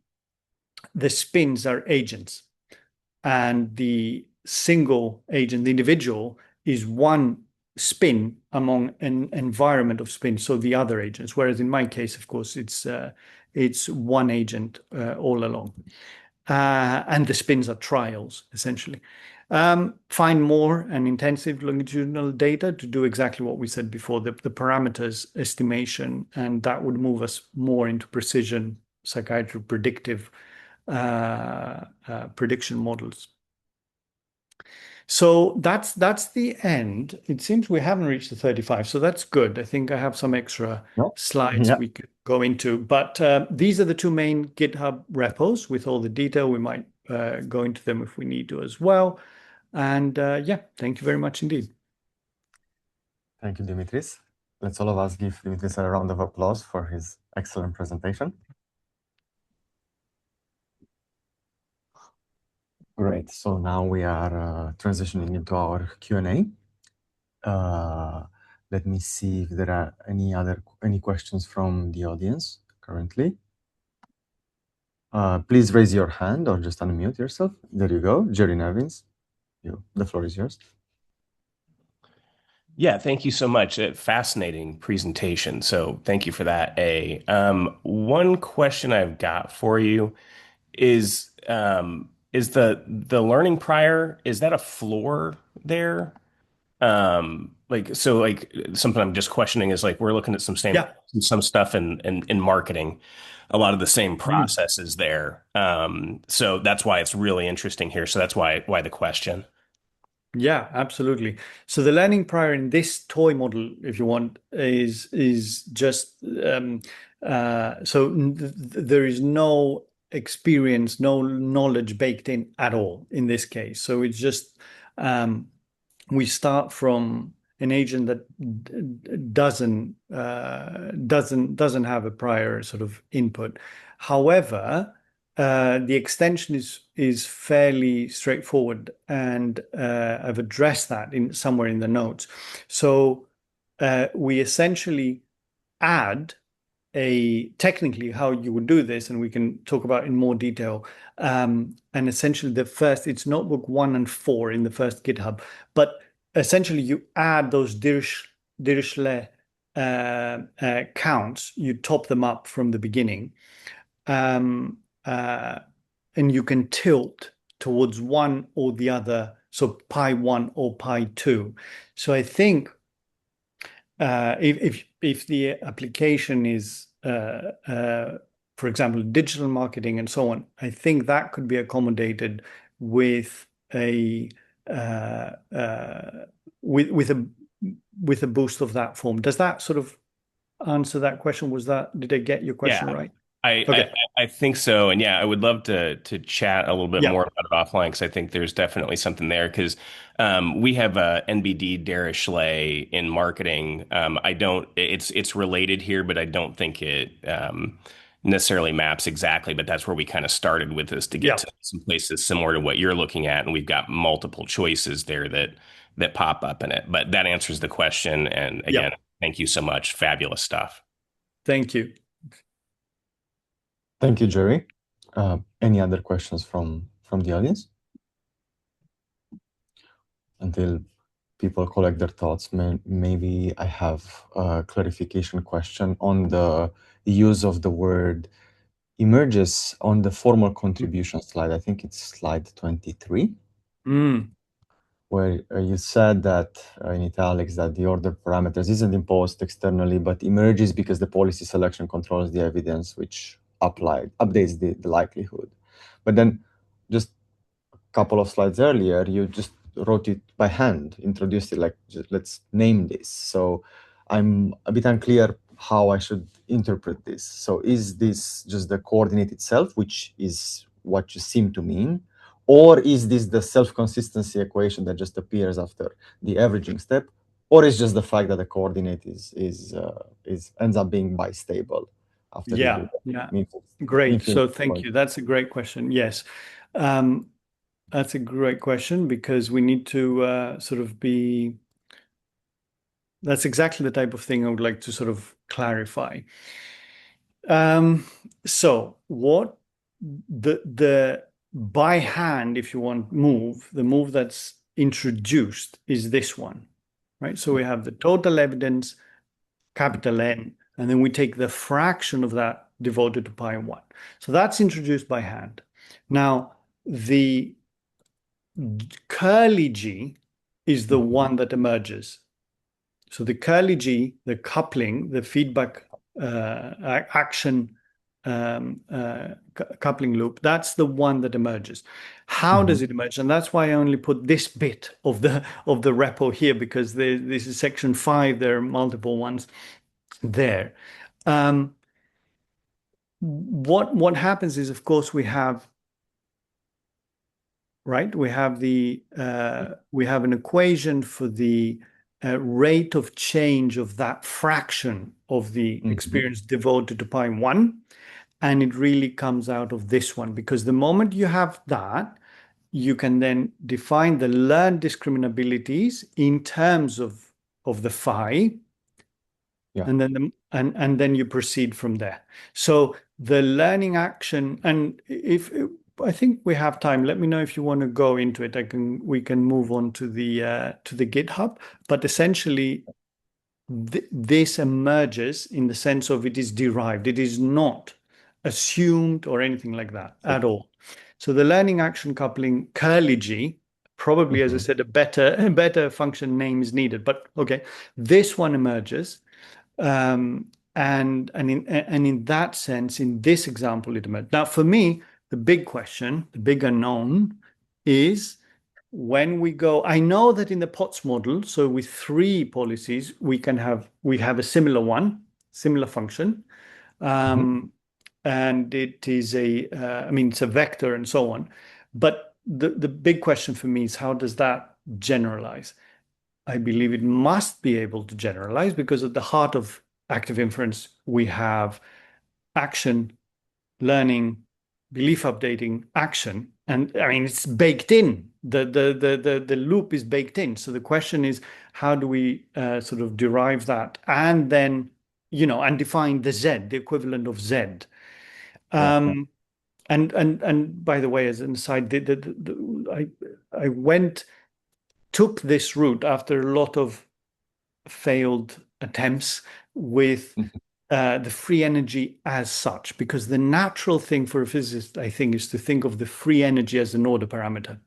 spins are agents, and the single agent, the individual, is one spin among an environment of spins, so the other agents. Whereas in my case, of course, it's one agent all along, and the spins are trials essentially. Find more and intensive longitudinal data to do exactly what we said before, the parameters estimation, and that would move us more into precision psychiatry predictive prediction models. So that's the end. It seems we haven't reached the 35, so that's good. I think I have some extra slides we could go into, but these are the 2 main GitHub repos with all the detail. We might go into them if we need to as well. And yeah, thank you very much indeed. Thank you, Dimitris. Let's all of us give Dimitris a round of applause for his excellent presentation. Great. So now we are transitioning into our Q&A. Let me see if there are any questions from the audience currently. Please raise your hand or just unmute yourself. There you go. Jerry Nevins, the floor is yours. Yeah, thank you so much. A fascinating presentation. So thank you for that, A. One question I've got for you is, is the learning prior, is that a floor there? Like so like something I'm just questioning is like we're looking at Yeah. some stuff in marketing, a lot of the same Mm. processes there. So that's why it's really interesting here. So that's why the question. Yeah, absolutely. So the learning prior in this toy model, if you want, is just there is no experience, no knowledge baked in at all in this case. So it's just um, we start from an agent that doesn't have a prior sort of input. However, the extension is fairly straightforward, and I've addressed that in somewhere in the notes. So we essentially add technically how you would do this, and we can talk about in more detail. And essentially, it's notebook 1 and 4 in the first GitHub, but essentially you add those Dirichlet counts, you top them up from the beginning, um, uh, and you can tilt towards one or the other, so pi 1 or pi 2. So I think if the application is, for example, digital marketing and so on, I think that could be accommodated with a uh, uh, with a boost of that form. Does that sort of answer that question? Did I get your Yeah. question right? I, Okay. I I think so, and yeah, I would love to chat a little bit Yeah. more about it offline because I think there's definitely something there. Because we have a NBD Dirichlet in marketing. I don't. It's related here, but I don't think it necessarily maps exactly. But that's where we kind of started with this to get Yeah. to some places similar to what you're looking at, and we've got multiple choices there that pop up in it. But that answers the question. And Yeah. again, thank you so much. Fabulous stuff. Thank you. Thank you, Jerry. Any other questions from the audience? Until people collect their thoughts, maybe I have a clarification question on the use of the word emerges on the formal contribution slide. I think it's slide 23, Mm. where you said that in italics that the order parameters isn't imposed externally, but emerges because the policy selection controls the evidence which updates the likelihood. But then just a couple of slides earlier, you just wrote it by hand, introduced it like, let's name this. So I'm a bit unclear how I should interpret this. So is this just the coordinate itself, which is what you seem to mean? Or is this the self-consistency equation that just appears after the averaging step? Or is just the fact that the coordinate ends up being bistable after you do Yeah. that? Yeah. Means Great. infinite So thank point. you. That's a great question. Yes. Um, That's a great question because we need to sort of that's exactly the type of thing I would like to sort of clarify. So what the by hand, if you want, the move that's introduced is this one, right? So we have the total evidence, capital N, and then we take the fraction of that devoted to pi 1. So that's introduced by hand. Now, the curly G is the one that emerges. So the curly G, the coupling, the feedback action coupling loop, that's the one that emerges. How does it emerge? And that's why I only put this bit of the repo here, because this is section 5. There are multiple ones there. What happens is, of course, we have an equation for the rate of change of that fraction of the experience devoted to pi 1, and it really comes out of this one, because the moment you have that, you can then define the learned discriminabilities in terms of the phi, and then you proceed from there. So the learning action, and if I think we have time, let me know if you want to go into it. We can move on to the GitHub, but essentially this emerges in the sense of it is derived. It is not assumed or anything like that at all. So the learning action coupling curly G, probably, as I said, a better function name is needed. But okay, this one emerges. And in that sense, in this example, it emerged. Now, for me, the big question, the big unknown is when we go, I know that in the POTS model, so with 3 policies, we have a similar function. And it is it's a vector and so on. But the big question for me is, how does that generalize? I believe it must be able to generalize, because at the heart of active inference, we have action, learning, belief updating, action. And I mean, it's baked in. The loop is baked in. So the question is, how do we sort of derive that and then, and define the Z, the equivalent of Z? And by the way, as an aside, I took this route after a lot of failed attempts with the free energy as such, because the natural thing for a physicist, I think, is to think of the free energy as an order parameter.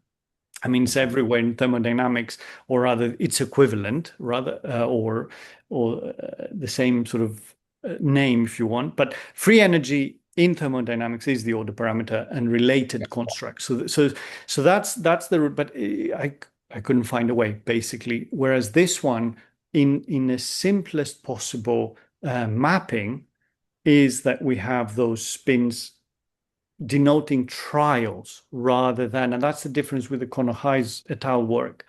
I mean, it's everywhere in thermodynamics, or rather its equivalent, or the same sort of name if you want. But free energy in thermodynamics is the order parameter and related constructs. So that's the route. But I couldn't find a way, basically. Whereas this one, in the simplest possible mapping, is that we have those spins denoting trials rather than, and that's the difference with the Konohai's et al. Work,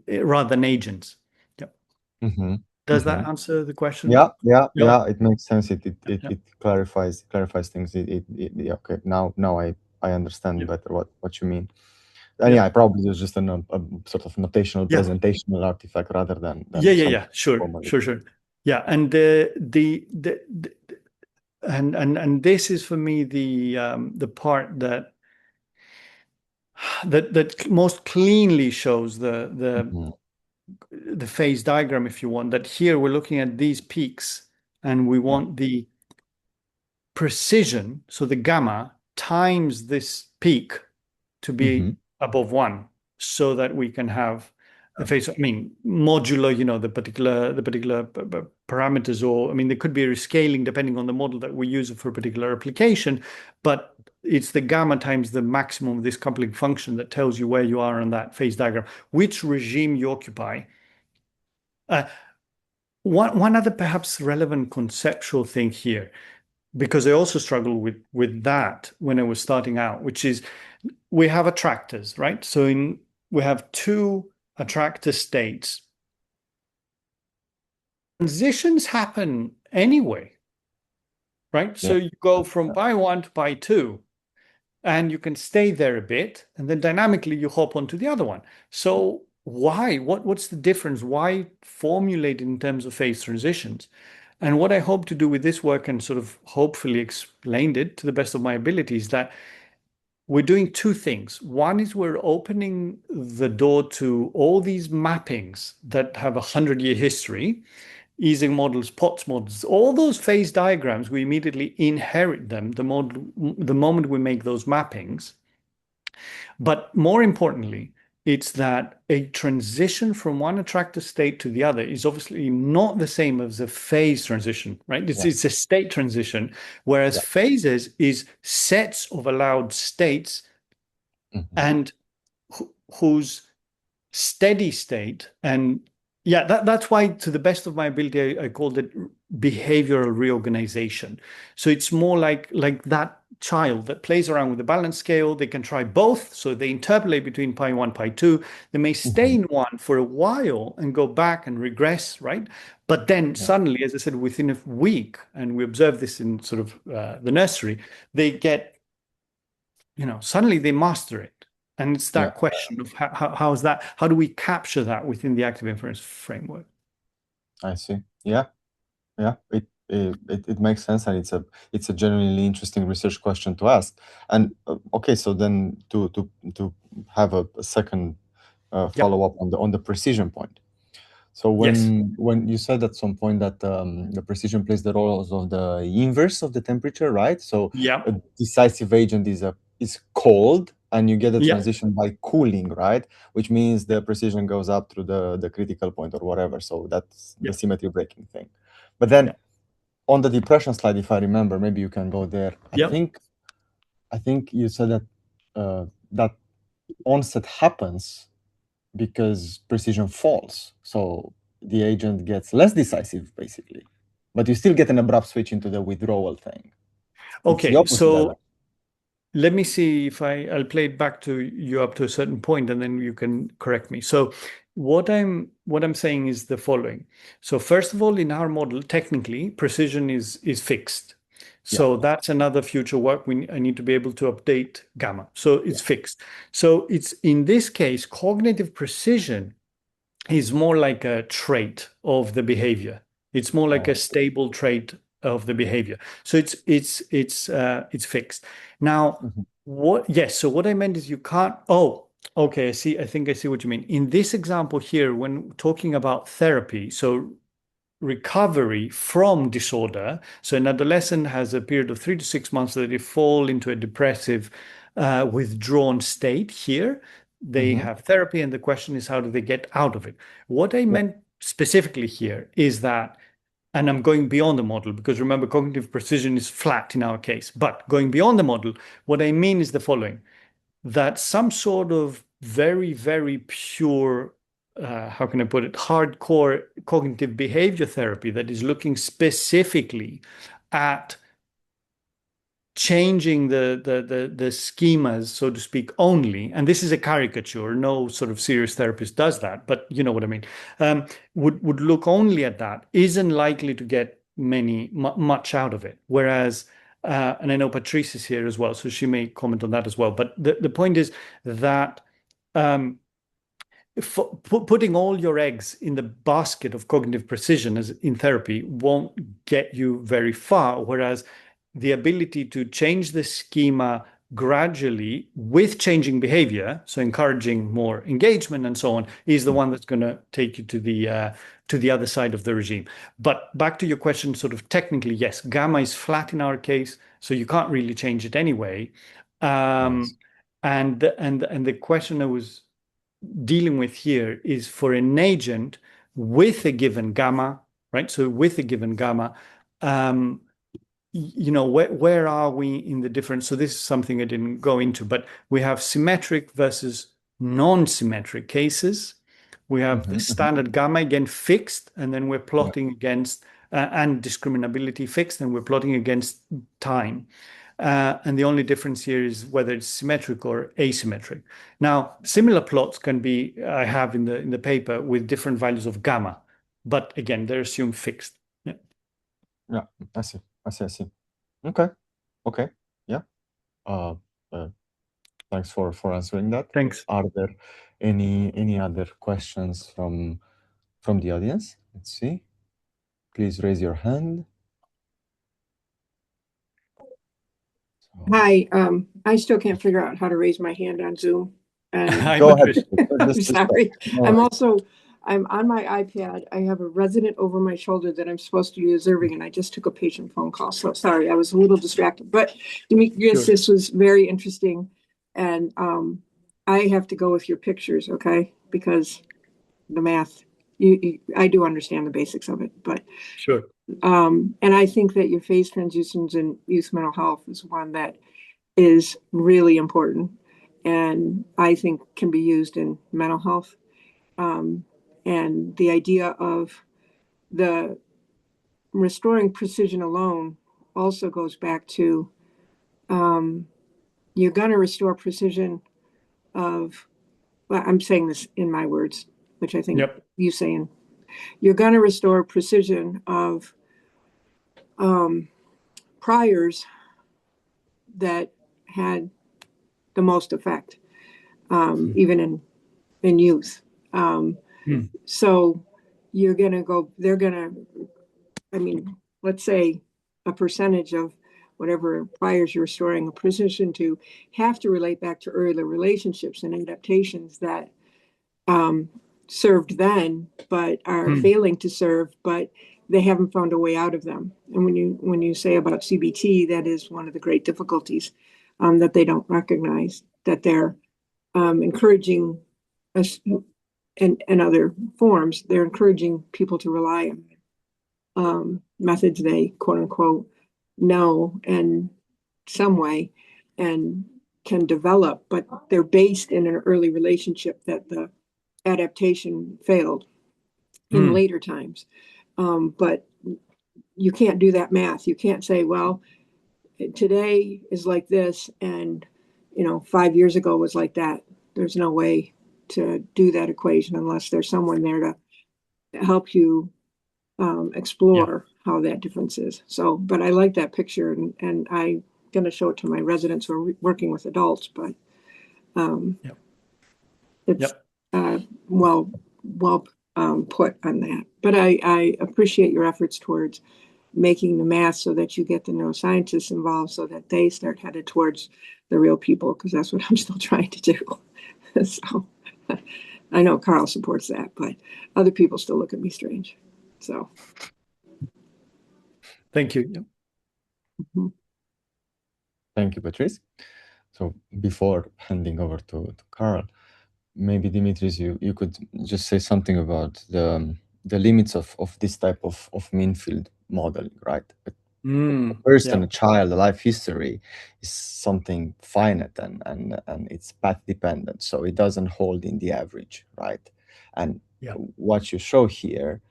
rather than agents. Yeah. Does that answer the question? Yeah. It makes sense. It clarifies things. Okay. Now I understand better what you mean. And yeah, I probably use just a sort of notational presentational artifact rather than Sure. Yeah, and and this is for me the part that most cleanly shows the phase diagram, if you want. That here we're looking at these peaks, and we want the precision, so the gamma times this peak to be above 1, so that we can have a phase. I mean, modulo, the particular parameters, or I mean, there could be rescaling depending on the model that we use for a particular application, but it's the gamma times the maximum of this coupling function that tells you where you are on that phase diagram, which regime you occupy. One other perhaps relevant conceptual thing here, because I also struggled with that when I was starting out, which is we have attractors, right? So we have 2 attractor states. Transitions happen anyway, right? So you go from pi 1 to pi 2, and you can stay there a bit, and then dynamically you hop onto the other one. So why? What's the difference? Why formulate in terms of phase transitions? And what I hope to do with this work, and sort of hopefully explained it to the best of my ability, is that we're doing 2 things. One is we're opening the door to all these mappings that have 100-year history, Ising models, POTS models, all those phase diagrams. We immediately inherit them the moment we make those mappings. But more importantly, it's that a transition from one attractor state to the other is obviously not the same as a phase transition, right? It's a state transition, whereas phases is sets of allowed states and whose steady state. And that's why, to the best of my ability, I called it behavioral reorganization. So it's more like that child that plays around with the balance scale. They can try both, so they interpolate between pi 1, pi 2. They may stay in one for a while and go back and regress, right? But then suddenly, as I said, within a week, and we observe this in sort of the nursery, they get, suddenly they master it. And it's that question of how is that? How do we capture that within the active inference framework? I see. Yeah. It makes sense, and it's a genuinely interesting research question to ask. And okay, so then to have a second follow up on the precision point. So when you said at some point that the precision plays the roles of the inverse of the temperature, right? So a decisive agent is cold, and you get a Yeah. transition by cooling, right? Which means the precision goes up through the critical point or whatever. So that's the symmetry breaking thing. But then on the depression slide, if I remember, maybe you can go there. I think you said that that onset happens because precision falls. So the agent gets less decisive, basically. But you still get an abrupt switch into the withdrawal thing. Okay, so let me see if I'll play it back to you up to a certain point, and then you can correct me. So what I'm saying is the following. So first of all, in our model, technically, precision is fixed. So that's another future work. I need to be able to update gamma. So it's fixed. So it's in this case, cognitive precision is more like a trait of the behavior. It's more like a stable trait of the behavior. So it's fixed. Now, so what I meant is you can't, okay, I think I see what you mean. In this example here, when talking about therapy, so recovery from disorder. So an adolescent has a period of 3 to 6 months that they fall into a depressive, withdrawn state here. They have therapy, and the question is, how do they get out of it? What I meant specifically here is that, and I'm going beyond the model, because remember, cognitive precision is flat in our case, but going beyond the model, what I mean is the following, that some sort of very, very pure, how can I put it, hardcore cognitive behavior therapy that is looking specifically at changing the schemas, so to speak, only, and this is a caricature, no sort of serious therapist does that, but you know what I mean, would look only at that, isn't likely to get much out of it. Whereas, and I know Patrice is here as well, so she may comment on that as well. But the point is that putting all your eggs in the basket of cognitive precision as in therapy won't get you very far. Whereas the ability to change the schema gradually with changing behavior, so encouraging more engagement and so on, is the one that's going to take you to the other side of the regime. But back to your question, sort of technically, yes, gamma is flat in our case, so you can't really change it anyway. And the question I was dealing with here is for an agent with a given gamma, right? So with a given gamma, where are we in the difference? So this is something I didn't go into, but we have symmetric versus non-symmetric cases. We have the standard gamma, again, fixed, and then we're plotting against, and discriminability fixed, and we're plotting against time. And the only difference here is whether it's symmetric or asymmetric. Now, similar plots can be, I have in the paper, with different values of gamma, but again, they're assumed fixed. Yeah, I see. Okay. Yeah. Thanks for answering that. Thanks. Are there any other questions from the audience? Let's see. Please raise your hand. Hi, I still can't figure out how to raise my hand on Zoom. Go ahead. I'm sorry. I'm on my iPad. I have a resident over my shoulder that I'm supposed to be observing, and I just took a patient phone call. So sorry, I was a little distracted. But Dimitris, this was very interesting. And I have to go with your pictures, okay? Because the math, I do understand the basics of it, but sure. And I think that your phase transitions in youth mental health is one that is really important, and I think can be used in mental health. And the idea of the restoring precision alone also goes back to you're going to restore precision of, well, I'm saying this in my words, which I think you saying, you're going to restore precision of priors that had the most effect, even in youth. So they're going to, let's say a percentage of whatever priors you're restoring a precision to have to relate back to earlier relationships and adaptations that served then, but are failing to serve, but they haven't found a way out of them. And when you say about CBT, that is one of the great difficulties that they don't recognize. that they're encouraging us and other forms, they're encouraging people to rely on methods they quote unquote know in some way and can develop, but they're based in an early relationship that the adaptation failed in later times. But you can't do that math. You can't say, well, today is like this, and 5 years ago was like that. There's no way to do that equation unless there's someone there to help you explore how that difference is. So, but I like that picture, and I'm going to show it to my residents who are working with adults, but it's well put on that. But I appreciate your efforts towards making the math so that you get the neuroscientists involved so that they start headed towards the real people, because that's what I'm still trying to do. So I know Carl supports that, but other people still look at me strange. So thank you. Thank you, Patrice. So before handing over to Carl, maybe Dimitris, you could just say something about the limits of this type of mean field modeling, right? A person, a child, a life history is something finite and it's path dependent, so it doesn't hold in the average, right? And what you show here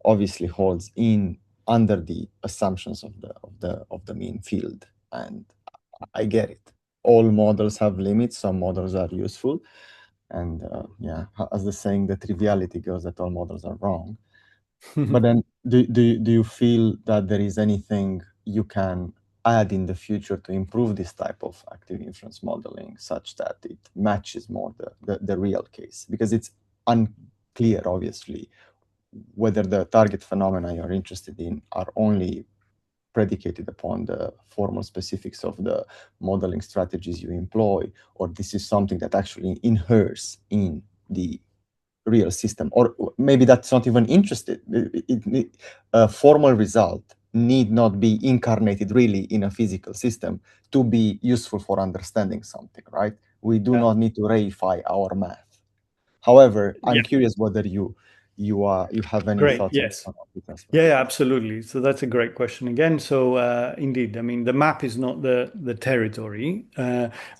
obviously holds in under the assumptions of the mean field, and I get it. All models have limits. Some models are useful, and as the saying, the triviality goes that all models are wrong. But then, do you feel that there is anything you can add in the future to improve this type of active inference modeling, such that it matches more the real case? Because it's unclear, obviously, whether the target phenomena you're interested in are only predicated upon the formal specifics of the modeling strategies you employ, or this is something that actually inheres in the real system, or maybe that's not even interested. A formal result need not be incarnated really in a physical system to be useful for understanding something, right? We do not need to reify our math. However, I'm curious whether you have any thoughts on this. Yeah, absolutely. So that's a great question again. So indeed, I mean, the map is not the territory.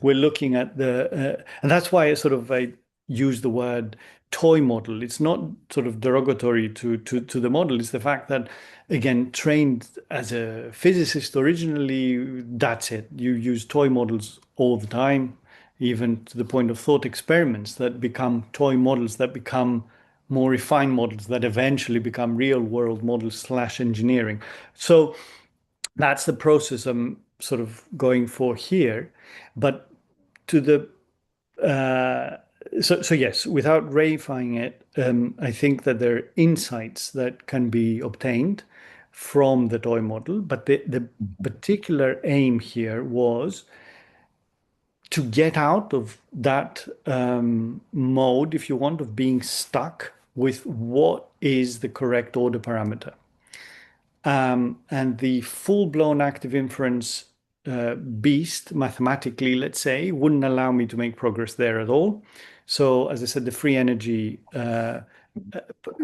We're looking at and that's why I use the word toy model. It's not sort of derogatory to the model. It's the fact that, again, trained as a physicist originally, that's it. You use toy models all the time, even to the point of thought experiments that become toy models that become more refined models that eventually become real world models / engineering. So that's the process I'm sort of going for here. But to the so yes, without reifying it, I think that there are insights that can be obtained from the toy model. But the particular aim here was to get out of that mode, if you want, of being stuck with what is the correct order parameter. And the full-blown active inference beast, mathematically, let's say, wouldn't allow me to make progress there at all. So, as I said, the free energy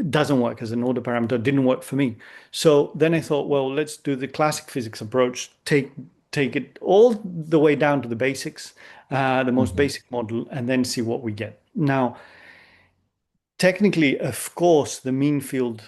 doesn't work as an order parameter, didn't work for me. So then I thought, well, let's do the classic physics approach, take it all the way down to the basics, the most basic model, and then see what we get. Now, technically, of course, the mean field,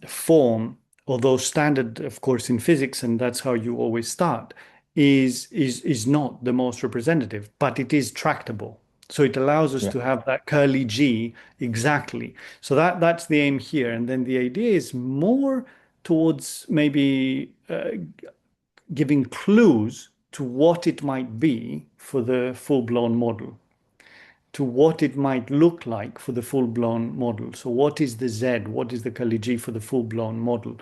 form, although standard, of course, in physics, and that's how you always start, is not the most representative, but it is tractable. So it allows us to have that curly G exactly. So that's the aim here. And then the idea is more towards maybe giving clues to what it might be for the full-blown model, to what it might look like for the full-blown model. So what is the Z? What is the curly G for the full-blown model?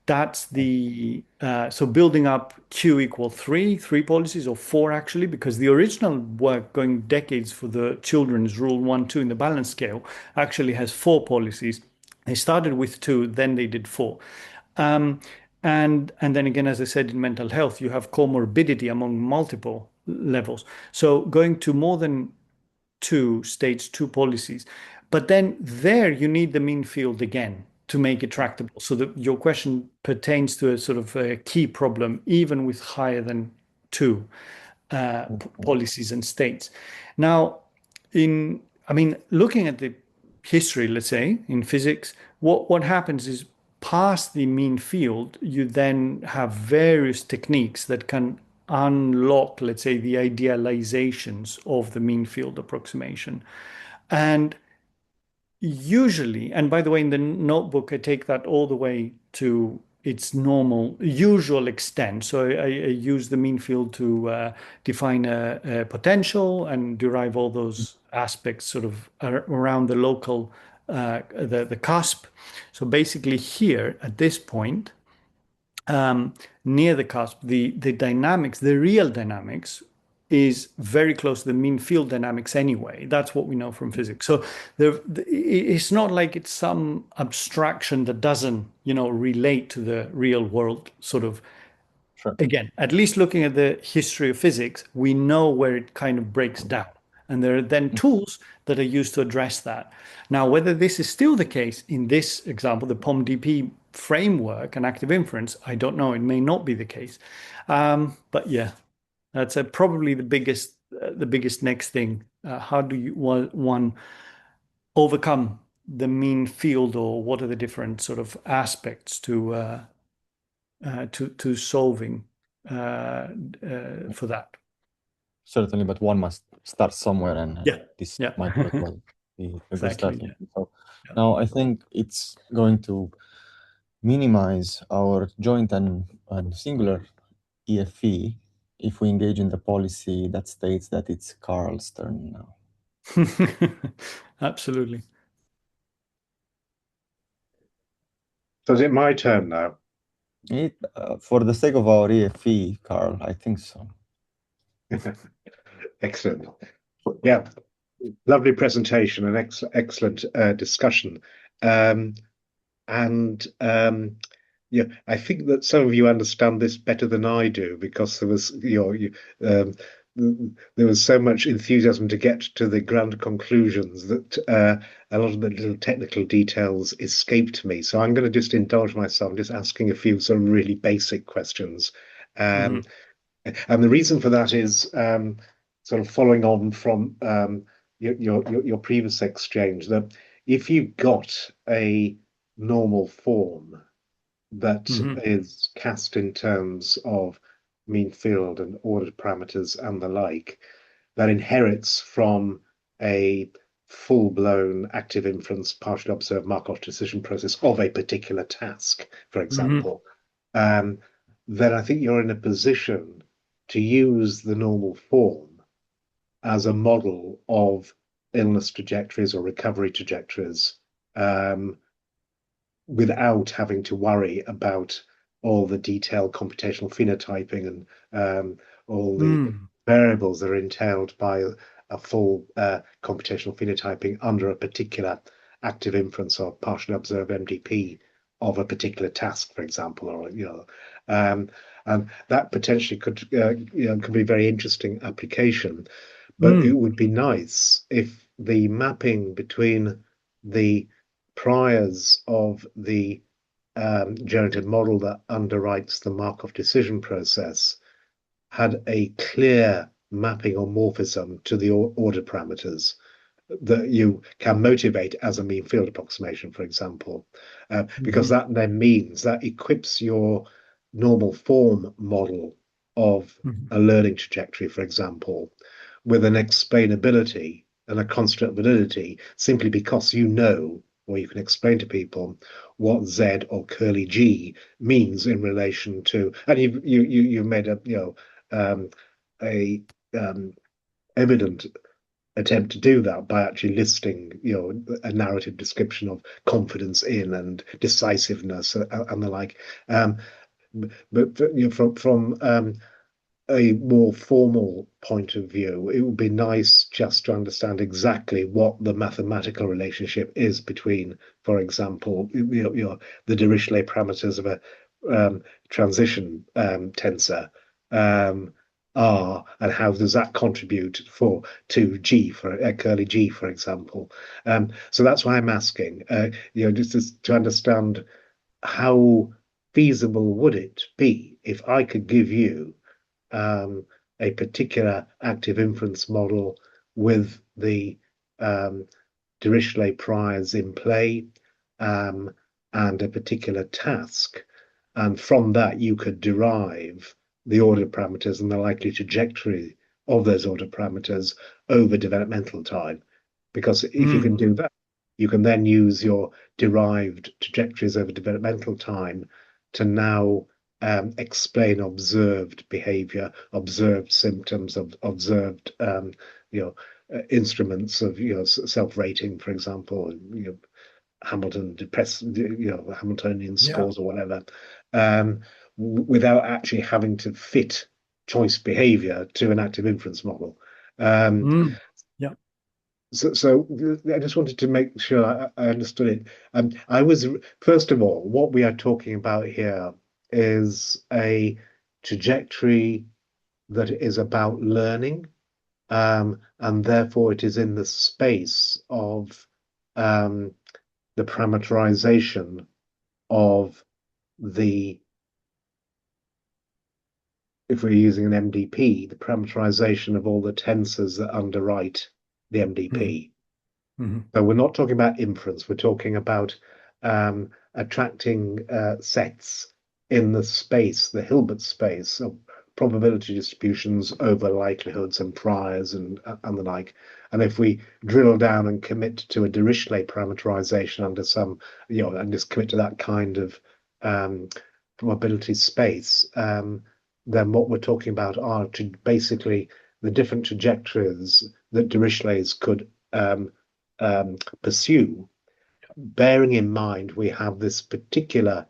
That's the, so building up Q equal three policies, or four actually, because the original work going decades for the children's rule 1, 2 in the balance scale actually has 4 policies. They started with 2, then they did 4. And then again, as I said, in mental health, you have comorbidity among multiple levels. So going to more than two states, two policies. But then there you need the mean field again to make it tractable. So your question pertains to a sort of a key problem, even with higher than two policies and states. Now, looking at the history, let's say, in physics, what happens is past the mean field, you then have various techniques that can unlock, let's say, the idealizations of the mean field approximation. And usually, and by the way, in the notebook, I take that all the way to its normal, usual extent. So I use the mean field to define a potential and derive all those aspects sort of around the local, the cusp. So basically here at this point, near the cusp, the dynamics, the real dynamics is very close to the mean field dynamics anyway. That's what we know from physics. So it's not like it's some abstraction that doesn't, relate to the real world sort of. Sure. Again, at least looking at the history of physics, we know where it kind of breaks down. And there are then tools that are used to address that. Now, whether this is still the case in this example, the POMDP framework and active inference, I don't know. It may not be the case. But yeah, that's probably the biggest next thing. How do you one overcome the mean field, or what are the different sort of aspects to solving for that? Certainly, but one must start somewhere, and this Yeah. might very well be a good Exactly, starting. yeah. So now I think it's going to minimize our joint and singular EFE if we engage in the policy that states that it's Carl's turn now. Absolutely. So is it my turn now? For the sake of our EFE, Carl, I think so. Excellent. Yeah, lovely presentation and excellent discussion. Yeah, I think that some of you understand this better than I do, because there was there was so much enthusiasm to get to the grand conclusions that a lot of the little technical details escaped me. So I'm going to just indulge myself, just asking a few sort of really basic questions. And the reason for that is sort of following on from your previous exchange, that if you've got a normal form that is cast in terms of mean field and ordered parameters and the like, that inherits from a full-blown active inference partially observed Markov decision process of a particular task, for example, then I think you're in a position to use the normal form as a model of illness trajectories or recovery trajectories, without having to worry about all the detailed computational phenotyping and all the variables that are entailed by a full computational phenotyping under a particular active inference or partially observed MDP of a particular task, for example, or and that potentially could be a very interesting application. But it would be nice if the mapping between the priors of the generative model that underwrites the Markov decision process had a clear mapping or morphism to the order parameters that you can motivate as a mean field approximation, for example, because that then means that equips your normal form model of a learning trajectory, for example, with an explainability and a constant validity, simply because you know, or you can explain to people what Z or curly G means in relation to, and you've made a evident attempt to do that by actually listing a narrative description of confidence in and decisiveness and the like. But from a more formal point of view, it would be nice just to understand exactly what the mathematical relationship is between, for example, the Dirichlet parameters of a transition tensor R, and how does that contribute to G, for curly G, for example. So that's why I'm asking, just to understand how feasible would it be if I could give you a particular active inference model with the Dirichlet priors in play, and a particular task, and from that you could derive the order parameters and the likely trajectory of those order parameters over developmental time. Because if you can do that, you can then use your derived trajectories over developmental time to now explain observed behavior, observed symptoms, observed instruments of self-rating, for example, Hamiltonian scores or whatever, without actually having to fit choice behavior to an active inference model. Yeah. So I just wanted to make sure I understood it. First of all, what we are talking about here is a trajectory that is about learning, and therefore it is in the space of the parameterization of if we're using an MDP, the parameterization of all the tensors that underwrite the MDP. So we're not talking about inference, we're talking about attracting sets in the space, the Hilbert space of probability distributions over likelihoods and priors and the like. And if we drill down and commit to a Dirichlet parameterization under some, and just commit to that kind of probability space, then what we're talking about are basically the different trajectories that Dirichlet's could pursue, bearing in mind we have this particular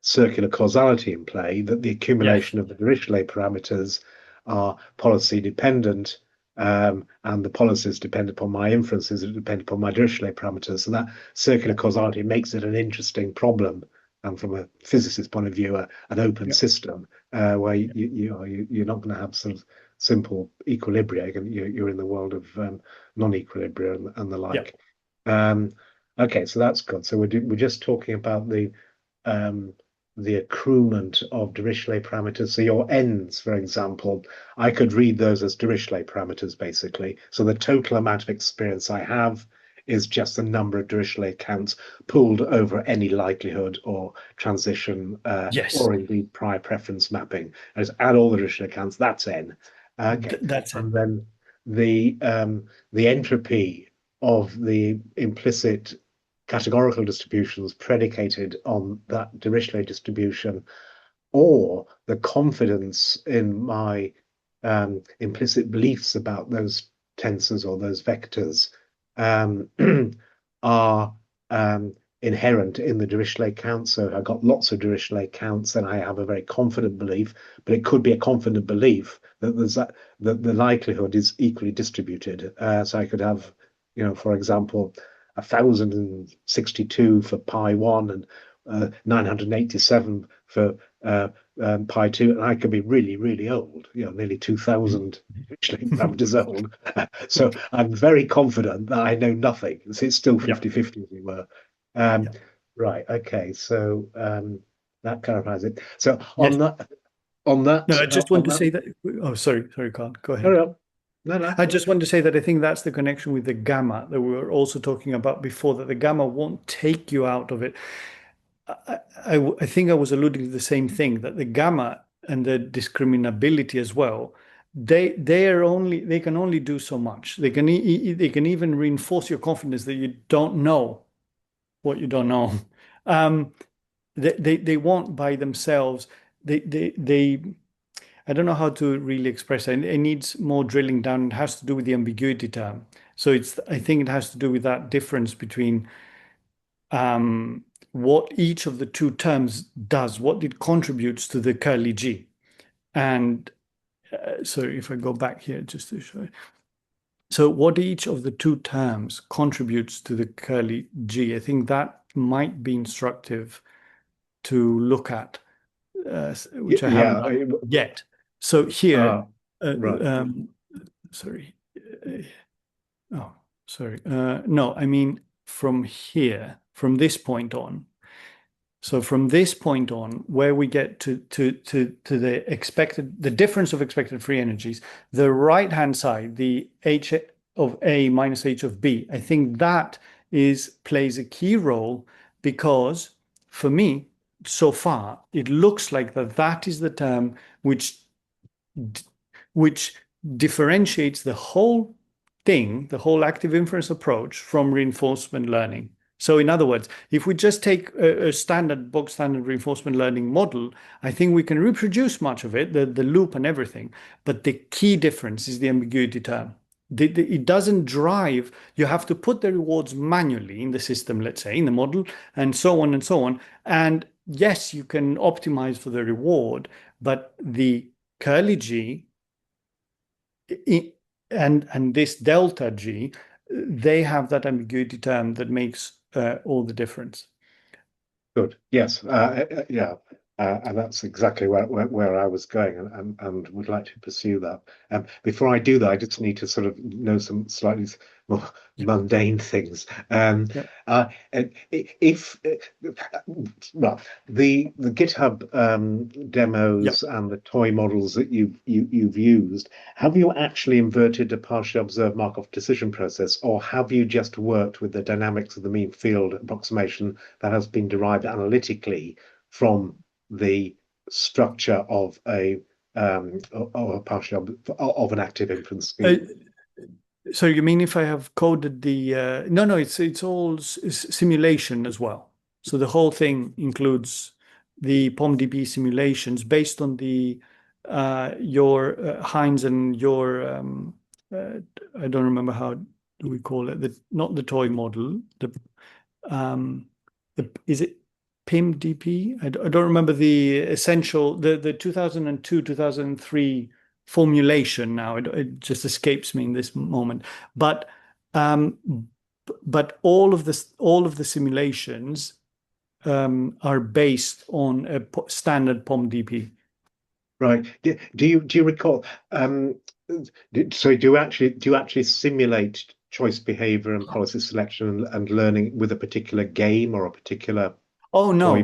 circular causality in play, that the accumulation of the Dirichlet parameters are policy dependent, and the policies depend upon my inferences that depend upon my Dirichlet parameters. So that circular causality makes it an interesting problem, and from a physicist's point of view, an open system where you're not going to have sort of simple equilibria. You're in the world of non-equilibria and the like. Okay, so that's good. So we're just talking about the accruement of Dirichlet parameters. So your n's, for example, I could read those as Dirichlet parameters, basically. So the total amount of experience I have is just the number of Dirichlet counts pooled over any likelihood or transition, or indeed prior preference mapping. I just add all the Dirichlet counts, that's n. Okay. That's it. And then the entropy of the implicit categorical distributions predicated on that Dirichlet distribution, or the confidence in my implicit beliefs about those tensors or those vectors, are inherent in the Dirichlet count. So I've got lots of Dirichlet counts, then I have a very confident belief, but it could be a confident belief that that the likelihood is equally distributed. So I could have, for example, 1,062 for pi1 and 987 for pi2, and I could be really, really old, nearly 2,000 parameters old. So I'm very confident that I know nothing. It's still 50-50, as we were. Right. Okay. So that clarifies it. So on that. No, I just want to say that. Oh, sorry, Carl. Go ahead. No. I just want to say that I think that's the connection with the gamma that we were also talking about before, that the gamma won't take you out of it. I think I was alluding to the same thing, that the gamma and the discriminability as well, they can only do so much. They can even reinforce your confidence that you don't know what you don't know. They won't by themselves. I don't know how to really express it. It needs more drilling down. It has to do with the ambiguity term. So I think it has to do with that difference between what each of the two terms does, what it contributes to the curly G. And so if I go back here just to show you. So what each of the two terms contributes to the curly G, I think that might be instructive to look at. which I haven't done yet. So here, right. sorry. Oh, sorry. No, I mean from here, from this point on. So from this point on, where we get to the difference of expected free energies, the right-hand side, the H of A minus H of B, I think that plays a key role, because for me, so far, it looks like that is the term which differentiates the whole thing, the whole active inference approach, from reinforcement learning. So in other words, if we just take a standard box standard reinforcement learning model, I think we can reproduce much of it, the loop and everything. But the key difference is the ambiguity term. It doesn't drive. You have to put the rewards manually in the system, let's say, in the model, and so on and so on. And yes, you can optimize for the reward, but the curly G and this delta G, they have that ambiguity term that makes all the difference. Good. Yes. Yeah. And that's exactly where I was going, and would like to pursue that. Before I do that, I just need to sort of know some slightly more mundane things. If well, the GitHub demos and the toy models that you've used, have you actually inverted a partially observed Markov decision process, or have you just worked with the dynamics of the mean field approximation that has been derived analytically from the structure of a partial of an active inference scheme? So you mean if I have coded the no, it's all simulation as well. So the whole thing includes the POMDP simulations based on the your Heinz and your I don't remember how do we call it, not the toy model, is it PIMDP? I don't remember the essential, the 2002, 2003 formulation now. It just escapes me in this moment. But all of the simulations are based on a standard POMDP. Right. Do you recall? So do you actually simulate choice behavior and policy selection and learning with a particular game or a particular? Oh no.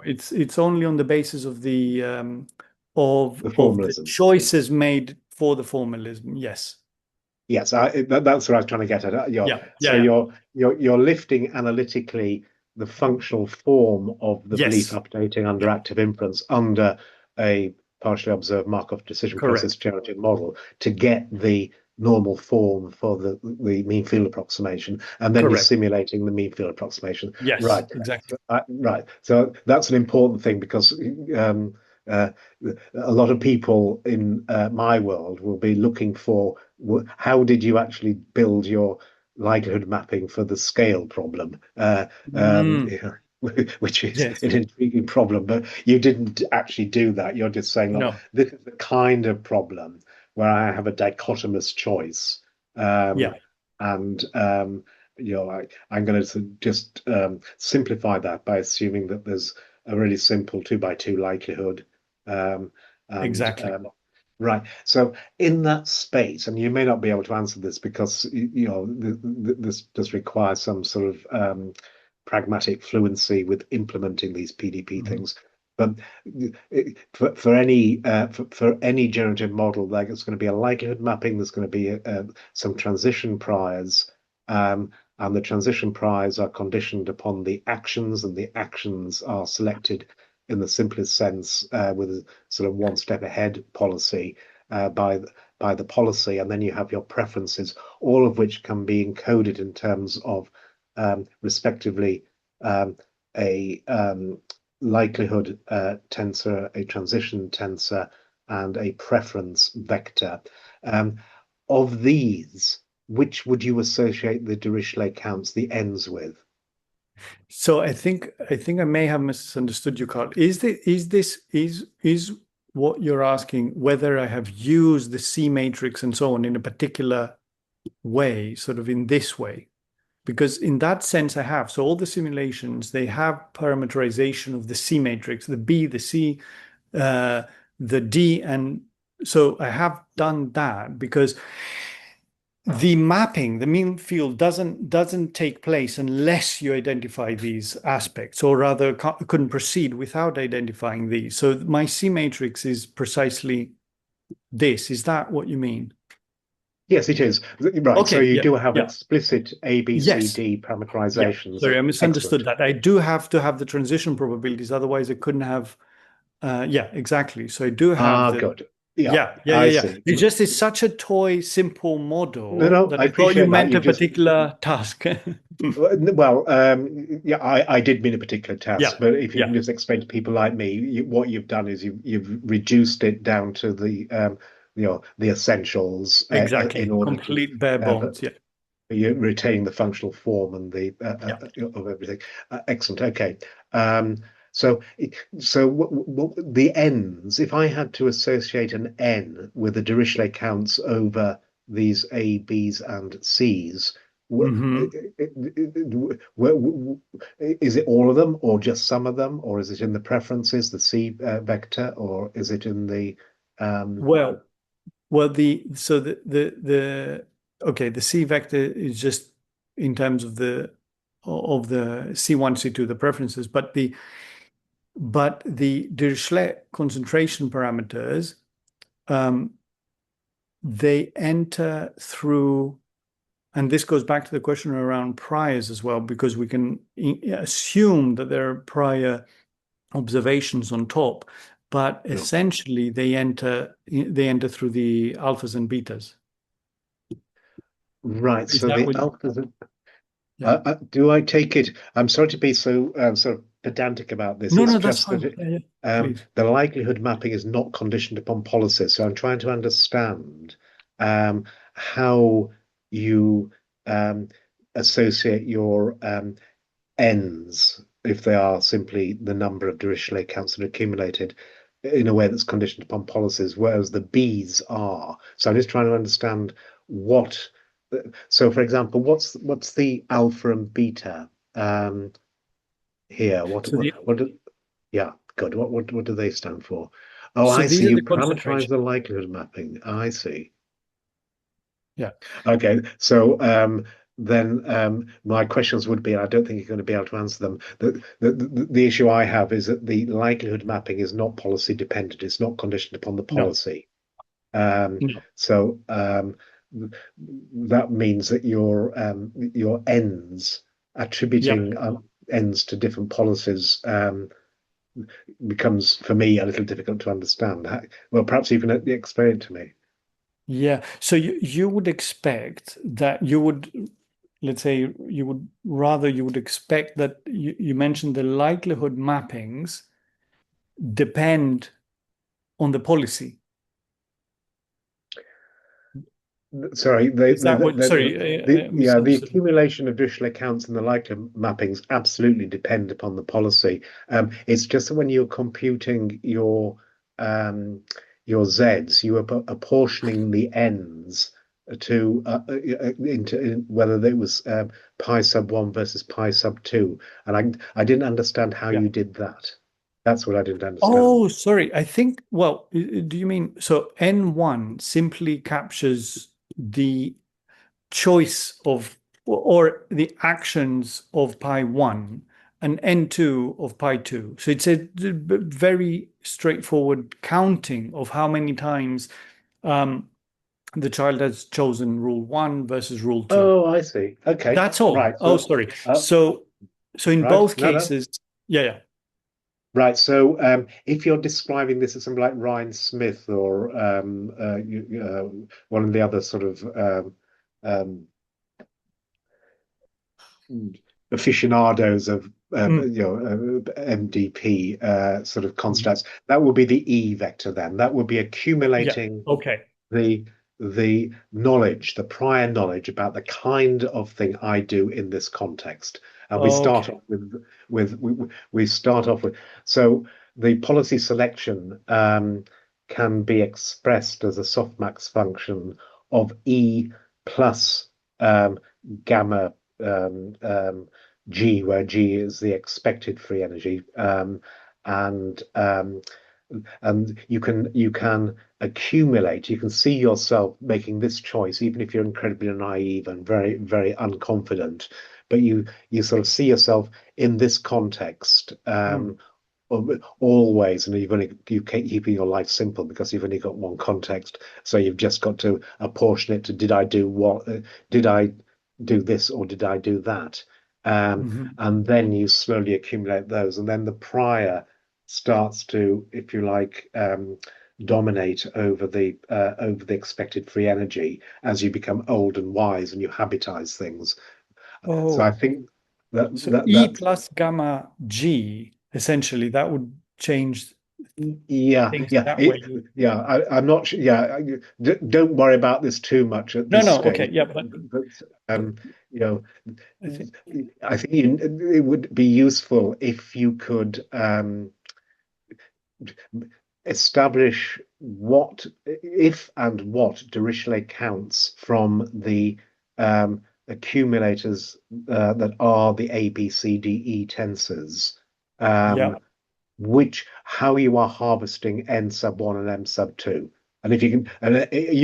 It's only on the basis of the formalism. The choices made for the formalism. Yes. Yes, that's what I was trying to get at. You're lifting analytically the functional form of the belief updating under active inference under a partially observed Markov decision process generative model to get the normal form for the mean field approximation, and then you're simulating the mean field approximation. Yes, right, exactly. Right. So that's an important thing, because a lot of people in my world will be looking for how did you actually build your likelihood mapping for the scale problem, which is an intriguing problem, but you didn't actually do that. You're just saying, look, this is the kind of problem where I have a dichotomous choice, and I'm going to just simplify that by assuming that there's a really simple 2x2 likelihood. Exactly. Right. So in that space, and you may not be able to answer this because this does require some sort of pragmatic fluency with implementing these PDP things. But for any generative model, like, it's going to be a likelihood mapping. There's going to be some transition priors, and the transition priors are conditioned upon the actions, and the actions are selected in the simplest sense with a sort of one step ahead policy by the policy, and then you have your preferences, all of which can be encoded in terms of respectively a likelihood tensor, a transition tensor, and a preference vector. Of these, which would you associate the Dirichlet counts, the ends, with? So I think I may have misunderstood you, Carl. Is what you're asking whether I have used the C matrix and so on in a particular way, sort of in this way? Because in that sense I have. So all the simulations, they have parameterization of the C matrix, the B, the C, the D, and so I have done that because the mapping, the mean field doesn't take place unless you identify these aspects, or rather couldn't proceed without identifying these. So my C matrix is precisely this. Is that what you mean? Yes, it is. Right. Okay, So you yeah, do have yeah. explicit A, B, C, Yes. D Yeah. parameterizations. Sorry, I misunderstood Excellent. that. I do have to have the transition probabilities, otherwise I couldn't have. Yeah, exactly. So I do have Ah, the. good. Yeah, Yeah. I see. It's such a toy, simple model No, that I I thought you appreciate that. meant You a just particular task. well, yeah, I did mean a particular task, Yeah, but if you yeah, can just explain to people like me, what you've done is you've reduced it down to the the essentials in exactly. order to Complete bare but bones. Yeah, you're retaining the functional form and the yeah. of everything. Excellent. Okay. Um, so the n's, if I had to associate an n with the Dirichlet counts over these A, B's, and C's, Hmm. is it all of them, or just some of them, or is it in the preferences, the C vector, or is it in the um, Well, the okay, the C vector is just in terms of the C1, C2, the preferences, but the Dirichlet concentration parameters, um, they enter through, and this goes back to the question around priors as well, because we can assume that there are prior observations on top, but no. essentially they enter through the alphas and betas. Right, Is so that the what? alphas. Yeah. Do I take it? I'm sorry to be so sort of pedantic about this. No, It's no, that's just that fine. Yeah, please. the likelihood mapping is not conditioned upon policies. So I'm trying to understand how you associate your n's, if they are simply the number of Dirichlet counts that are accumulated, in a way that's conditioned upon policies, whereas the B's are. So I'm just trying to understand what. So, for example, what's the alpha and beta here? So the What do, yeah, good. What do they stand for? Oh, so I see. these are You the parameterize concentration. the likelihood mapping. I see. Yeah. Okay, so then my questions would be, and I don't think you're going to be able to answer them. The issue I have is that the likelihood mapping is not policy dependent. It's not conditioned upon the No, policy. Um, no. so that means that your ends Yeah. attributing ends to different policies becomes for me a little difficult to understand. Well, perhaps you can explain it to me. Yeah. So you would expect that you would, let's say, you would expect that you mentioned the likelihood mappings depend on the policy. Sorry, Is that what? Sorry, I the misunderstood. accumulation of Dirichlet counts and the likelihood mappings absolutely depend upon the policy. It's just that when you're computing your z's, you are apportioning the n's to into whether it was pi sub 1 versus pi sub 2, and I didn't understand how Yeah. you did that. That's what I didn't understand. Oh, sorry. I think, well, do you mean, so N1 simply captures the choice of, or the actions of pi 1 and N2 of pi 2. So it's a very straightforward counting of how many times the child has chosen rule 1 versus rule 2. Oh, I see. Okay, That's all. right. Oh, So, sorry. So in right, both no. cases, yeah. Right, so if you're describing this as something like Ryan Smith or one of the other sort of um, aficionados of MDP sort of constructs, that would be the E vector then. That would be Yeah. accumulating Okay. the knowledge, the prior knowledge about the kind of thing I do in this context. And we start Okay. off we start off with, so the policy selection can be expressed as a softmax function of E plus gamma G, where G is the expected free energy, and and you can accumulate. You can see yourself making this choice, even if you're incredibly naive and very, very unconfident. But you sort of see yourself in this context. Always, and you keep keeping your life simple because you've only got one context, so you've just got to apportion it to did I do this or did I do that, and then you slowly accumulate those, and then the prior starts to, if you like, dominate over the expected free energy as you become old and wise and you habitize things. So I think so E plus gamma G, essentially, that would change things that way. I'm not sure. Yeah, don't worry about this too much at this stage. Okay, yeah, but you know, I think it would be useful if you could establish what Dirichlet counts from the accumulators that are the A, B, C, D, E tensors. How you are harvesting n sub 1 and n sub 2, and if you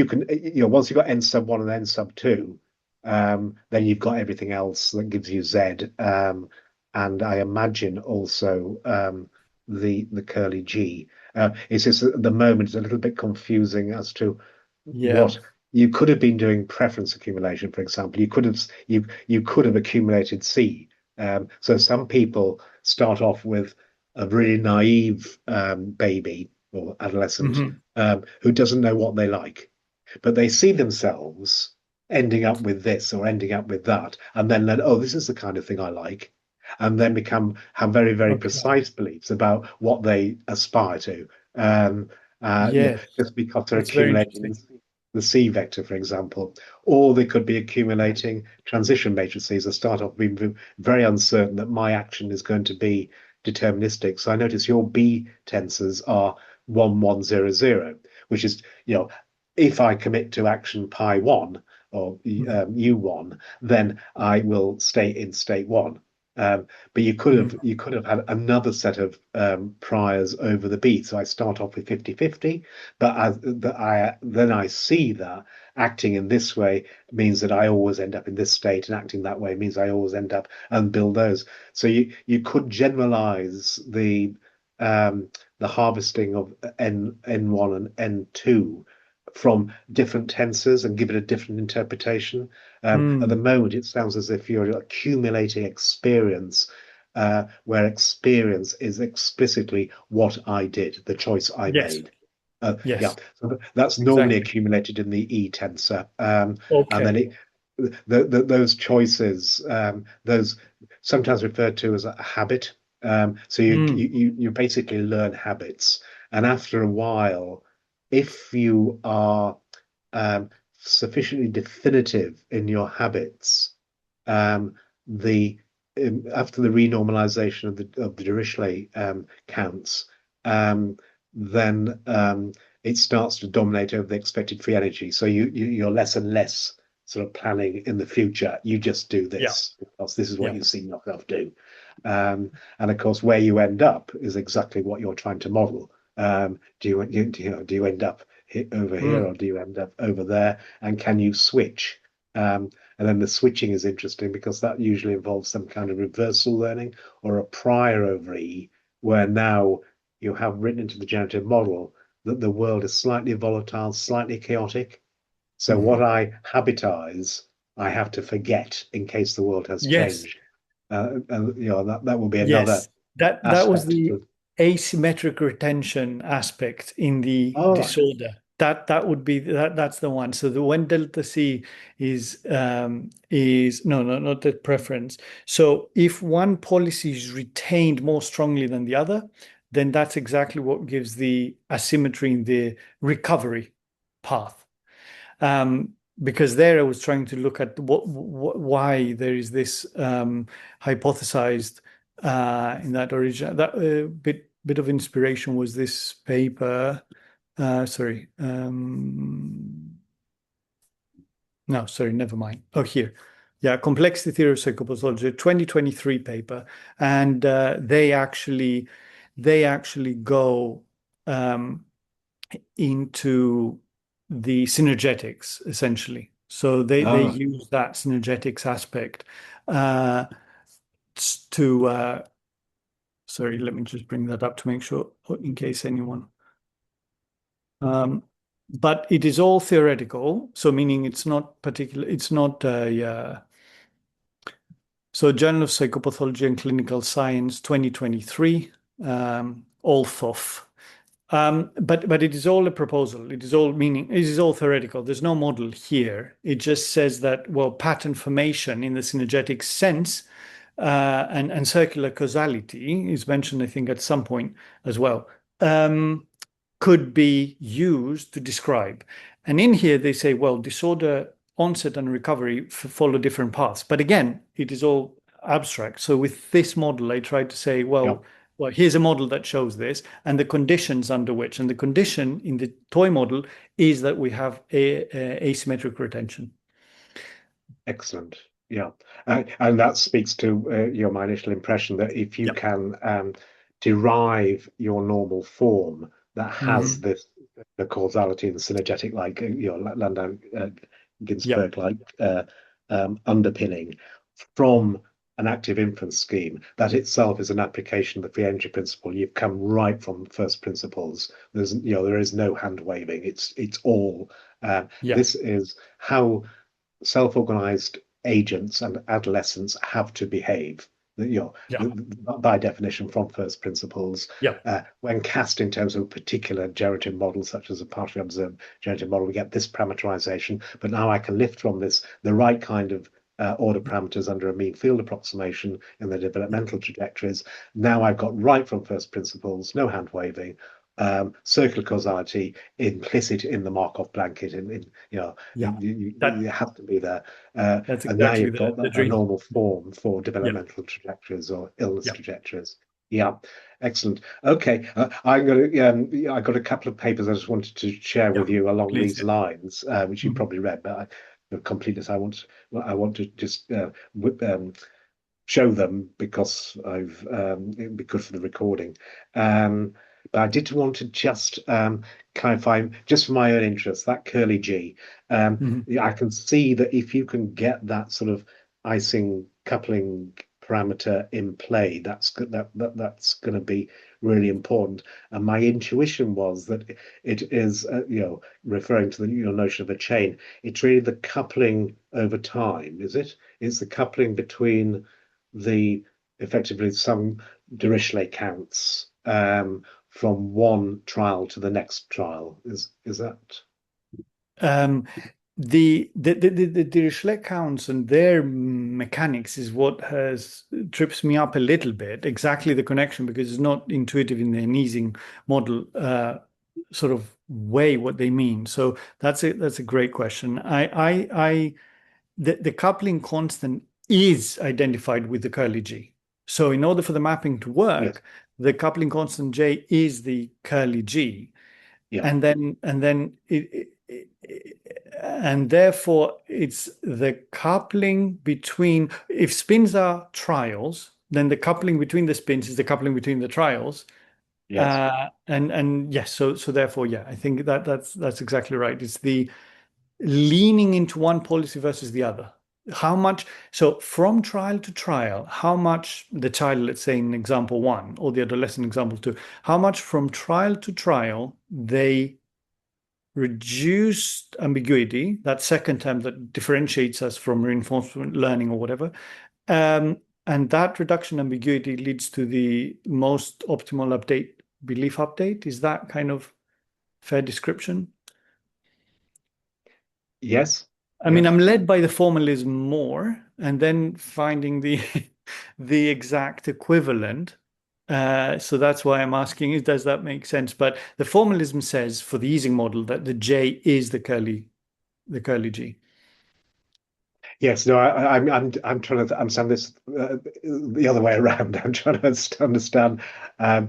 can, once you've got n sub 1 and n sub 2, then you've got everything else that gives you Z, and I imagine also the curly G. It's just at the moment it's a little bit confusing as to what you could have been doing. Preference accumulation, for example, you could have accumulated C. So some people start off with a really naive baby or adolescent who doesn't know what they like, but they see themselves ending up with this or ending up with that, and then oh, this is the kind of thing I like, and then have very, very precise beliefs about what they aspire to. Just because they're accumulating the C vector, for example, or they could be accumulating transition matrices that start off being very uncertain that my action is going to be deterministic. So I notice your B tensors are 1, 1, 0, 0, which is, if I commit to action pi 1 or U1, then I will stay in state 1. But you could have had another set of priors over the B. So I start off with 50-50, but then I see that acting in this way means that I always end up in this state, and acting that way means I always end up and build those. So you could generalize the harvesting of N1 and N2 from different tensors and give it a different interpretation. At the moment, it sounds as if you're accumulating experience, where experience is explicitly what I did, the choice I made. So that's normally accumulated in the E tensor, and then those choices, those sometimes referred to as a habit. So you basically learn habits, and after a while, if you are sufficiently definitive in your habits, after the renormalization of the Dirichlet counts, then it starts to dominate over the expected free energy. So you're less and less sort of planning in the future. You just do this because this is what you've seen yourself do. And of course, where you end up is exactly what you're trying to model. Do you end up over here or do you end up over there? And can you switch? And then the switching is interesting because that usually involves some kind of reversal learning or a prior over E, where now you have written into the generative model that the world is slightly volatile, slightly chaotic. So what I habitize, I have to forget in case the world has changed. And that will be another. That was the asymmetric retention aspect in the disorder. That would be that's the one. So the when delta C is not the preference. So if one policy is retained more strongly than the other, then that's exactly what gives the asymmetry in the recovery path. Because there I was trying to look at why there is this hypothesized in that origin. That bit of inspiration was this paper. No, sorry, never mind. Oh, here. Yeah, Complexity Theory of Psychopathology, 2023 paper. And they actually go into the synergetics, essentially. So they use that synergetics aspect to sorry, let me just bring that up to make sure, in case anyone. But it is all theoretical, so meaning it's not particular. It's not so Journal of Psychopathology and Clinical Science 2023, all FOF. But it is all a proposal. It is all theoretical. There's no model here. It just says that, well, pattern formation in the synergetic sense and circular causality is mentioned, I think, at some point as well, could be used to describe. And in here they say, well, disorder, onset and recovery follow different paths. But again, it is all abstract. So with this model, I tried to say, well, here's a model that shows this and the conditions under which. And the condition in the toy model is that we have asymmetric retention. Excellent. Yeah. And that speaks to my initial impression that if you can derive your normal form that has the causality and the synergetic, like Landau Ginsberg like underpinning from an active inference scheme, that itself is an application of the free energy principle. You've come right from first principles. There is no hand waving. It's all this is how self-organized agents and adolescents have to behave. By definition from first principles. When cast in terms of a particular generative model, such as a partially observed generative model, we get this parameterization. But now I can lift from this the right kind of order parameters under a mean field approximation in the developmental trajectories. Now I've got right from first principles, no hand waving, circular causality implicit in the Markov blanket. You have to be there. That's exactly, and now you've got a normal form for developmental trajectories or illness trajectories. Yeah, excellent. Okay, I got a couple of papers I just wanted to share with you along these lines, which you probably read, but for completeness, I want to just show them because it'd be good for the recording. But I did want to just clarify, just for my own interest, that curly G. I can see that if you can get that sort of Ising coupling parameter in play, that's going to be really important. And my intuition was that it is, referring to the notion of a chain. It's really the coupling over time, is it? It's the coupling between effectively some Dirichlet counts from one trial to the next trial. Is that? The Dirichlet counts and their mechanics is what trips me up a little bit. Exactly the connection, because it's not intuitive in the Ising model sort of way what they mean. So that's a great question. The coupling constant is identified with the curly G. So in order for the mapping to work, the coupling constant J is the curly G, and therefore it's the coupling between, if spins are trials, then the coupling between the spins is the coupling between the trials. So therefore, I think that's exactly right. It's the leaning into one policy versus the other. How much, so from trial to trial, how much the child, let's say in example 1 or the adolescent example 2, how much from trial to trial they reduced ambiguity, that second term that differentiates us from reinforcement learning or whatever, and that reduction in ambiguity leads to the most optimal belief update. Is that kind of fair description? Yes. I mean, I'm led by the formalism more, and then finding the exact equivalent. So that's why I'm asking, does that make sense? But the formalism says for the Ising model that the J is the curly G. Yes, no, I'm trying to understand this the other way around. I'm trying to understand how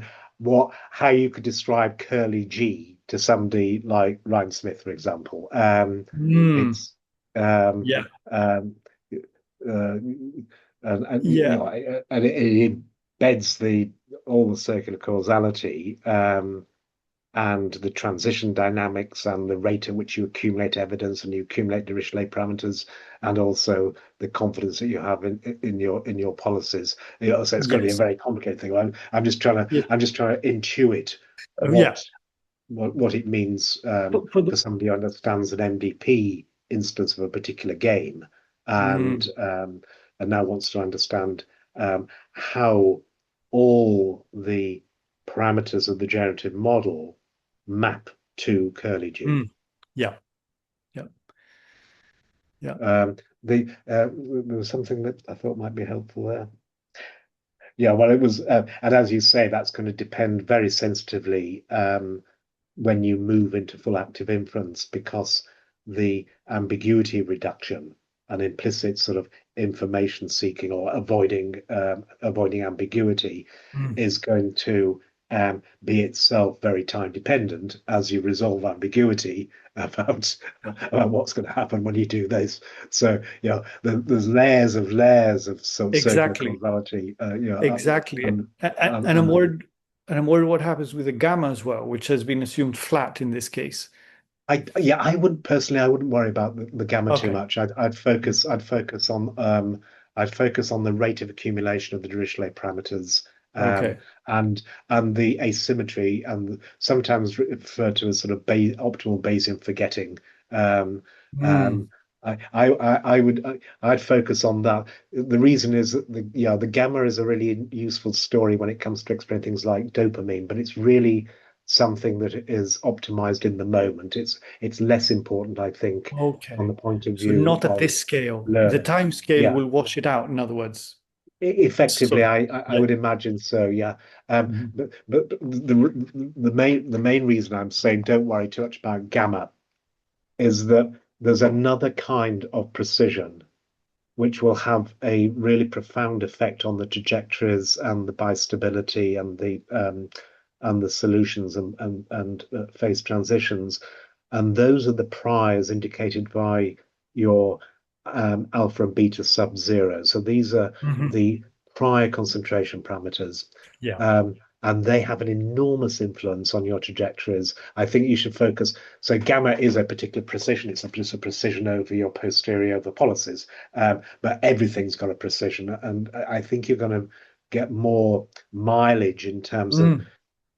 you could describe curly G to somebody like Ryan Smith, for example. It's and it embeds all the circular causality, and and the transition dynamics and the rate at which you accumulate evidence and you accumulate Dirichlet parameters, and also the confidence that you have in your policies. So it's going to be a very complicated thing. I'm just trying to intuit what it means for somebody who understands an MDP instance of a particular game, and now wants to understand how all the parameters of the generative model map to curly G. There was something that I thought might be helpful there. Well, it was, and as you say, that's going to depend very sensitively when you move into full active inference, because the ambiguity reduction and implicit sort of information seeking or avoiding ambiguity is going to be itself very time dependent as you resolve ambiguity about what's going to happen when you do this. So there's layers of circular causality. Exactly. And I'm worried what happens with the gamma as well, which has been assumed flat in this case. I wouldn't worry about the gamma too much. I'd focus on the rate of accumulation of the Dirichlet parameters, and the asymmetry, and sometimes referred to as sort of optimal Bayesian forgetting. I'd focus on that. The reason is that the gamma is a really useful story when it comes to explaining things like dopamine, but it's really something that is optimized in the moment. It's less important, I think, from the point of view. So not at this scale. The time scale will wash it out, in other words. Effectively, I would imagine so. But the main reason I'm saying don't worry too much about gamma is that there's another kind of precision which will have a really profound effect on the trajectories and the bistability and the solutions and phase transitions, and those are the priors indicated by your alpha and beta sub-zero. So these are the prior concentration parameters, and they have an enormous influence on your trajectories. I think you should focus. So gamma is a particular precision. It's just a precision over your posterior over policies, but everything's got a precision, and I think you're going to get more mileage in terms of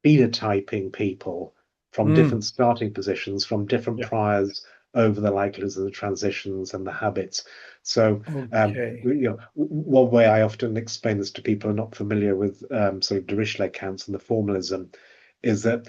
phenotyping people from different starting positions, from different priors over the likelihoods of the transitions and the habits. So one way I often explain this to people who are not familiar with sort of Dirichlet counts and the formalism is that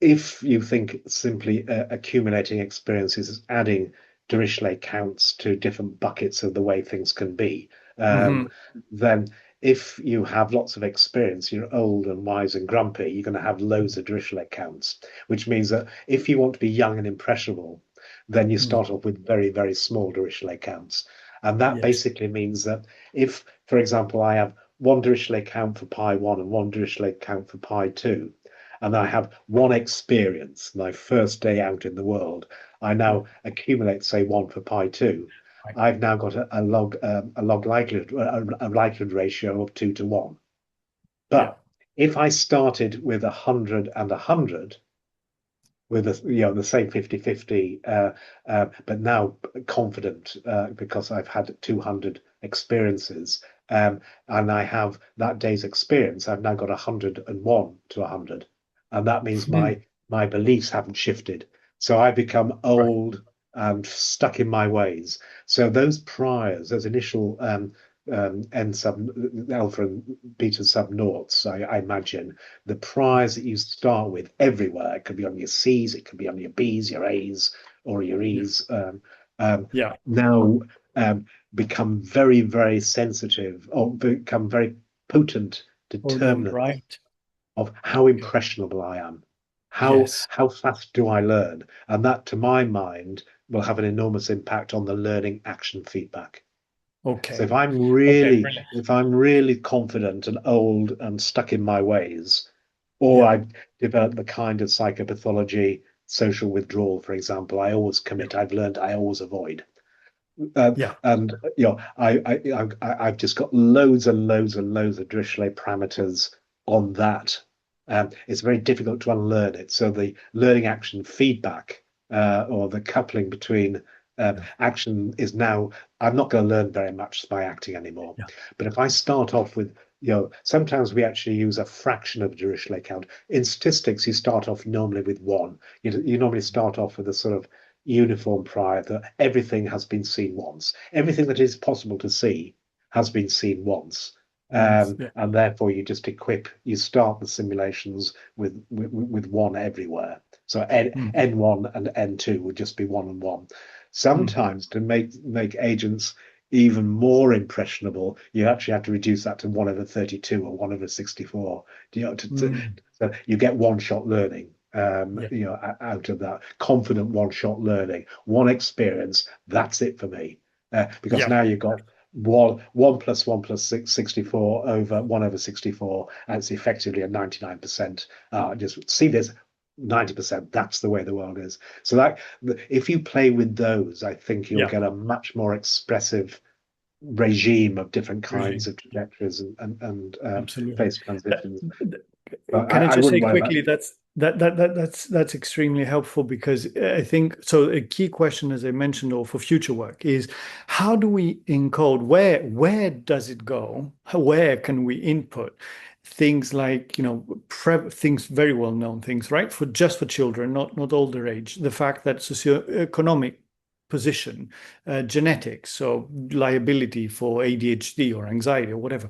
if you think simply accumulating experiences is adding Dirichlet counts to different buckets of the way things can be, then if you have lots of experience, you're old and wise and grumpy, you're going to have loads of Dirichlet counts, which means that if you want to be young and impressionable, then you start off with very, very small Dirichlet counts. And that basically means that if, for example, I have one Dirichlet count for pi 1 and one Dirichlet count for pi 2, and I have one experience, my first day out in the world, I now accumulate, say, 1 for pi 2. I've now got a log likelihood ratio of 2 to 1. But if I started with 100 and 100, with the same 50-50, but now confident because I've had 200 experiences, and I have that day's experience, I've now got 101 to 100, and that means my beliefs haven't shifted. So I become old and stuck in my ways. So those priors, those initial n sub alpha and beta sub noughts, I imagine the priors that you start with everywhere, it could be on your C's, it could be on your B's, your A's, or your E's, now become very, very sensitive, or become very potent determinants of how impressionable I am. How fast do I learn? And that, to my mind, will have an enormous impact on the learning action feedback. So if I'm really confident and old and stuck in my ways, or I've developed the kind of psychopathology, social withdrawal, for example, I always commit. I've learned I always avoid. And I've just got loads and loads and loads of Dirichlet parameters on that it's very difficult to unlearn it. So the learning action feedback or the coupling between action is now, I'm not going to learn very much by acting anymore. Yeah. But if I start off with, sometimes we actually use a fraction of Dirichlet count. In statistics, you start off normally with 1. You normally start off with a sort of uniform prior that everything has been seen once. Everything that is possible to see has been seen once. And therefore you start the simulations with 1 everywhere. So N1 and N2 would just be 1 and 1. Sometimes to make agents even more impressionable, you actually have to reduce that to 1/32 or 1/64. So you get one-shot learning out of that. Confident one-shot learning, one experience. That's it for me, because now you've got 1 + 1 + 64 over 1/64, and it's effectively a 99%. Just see this. 90%, that's the way the world is. So that if you play with those, I think you'll get a much more expressive regime of different kinds of trajectories and phase transitions. Can I just say quickly, that's extremely helpful, because I think so. A key question, as I mentioned, or for future work, is how do we encode? Where does it go? Where can we input things like things, very well known things, right? For children, not older age. The fact that socioeconomic position, genetics, so liability for ADHD or anxiety or whatever,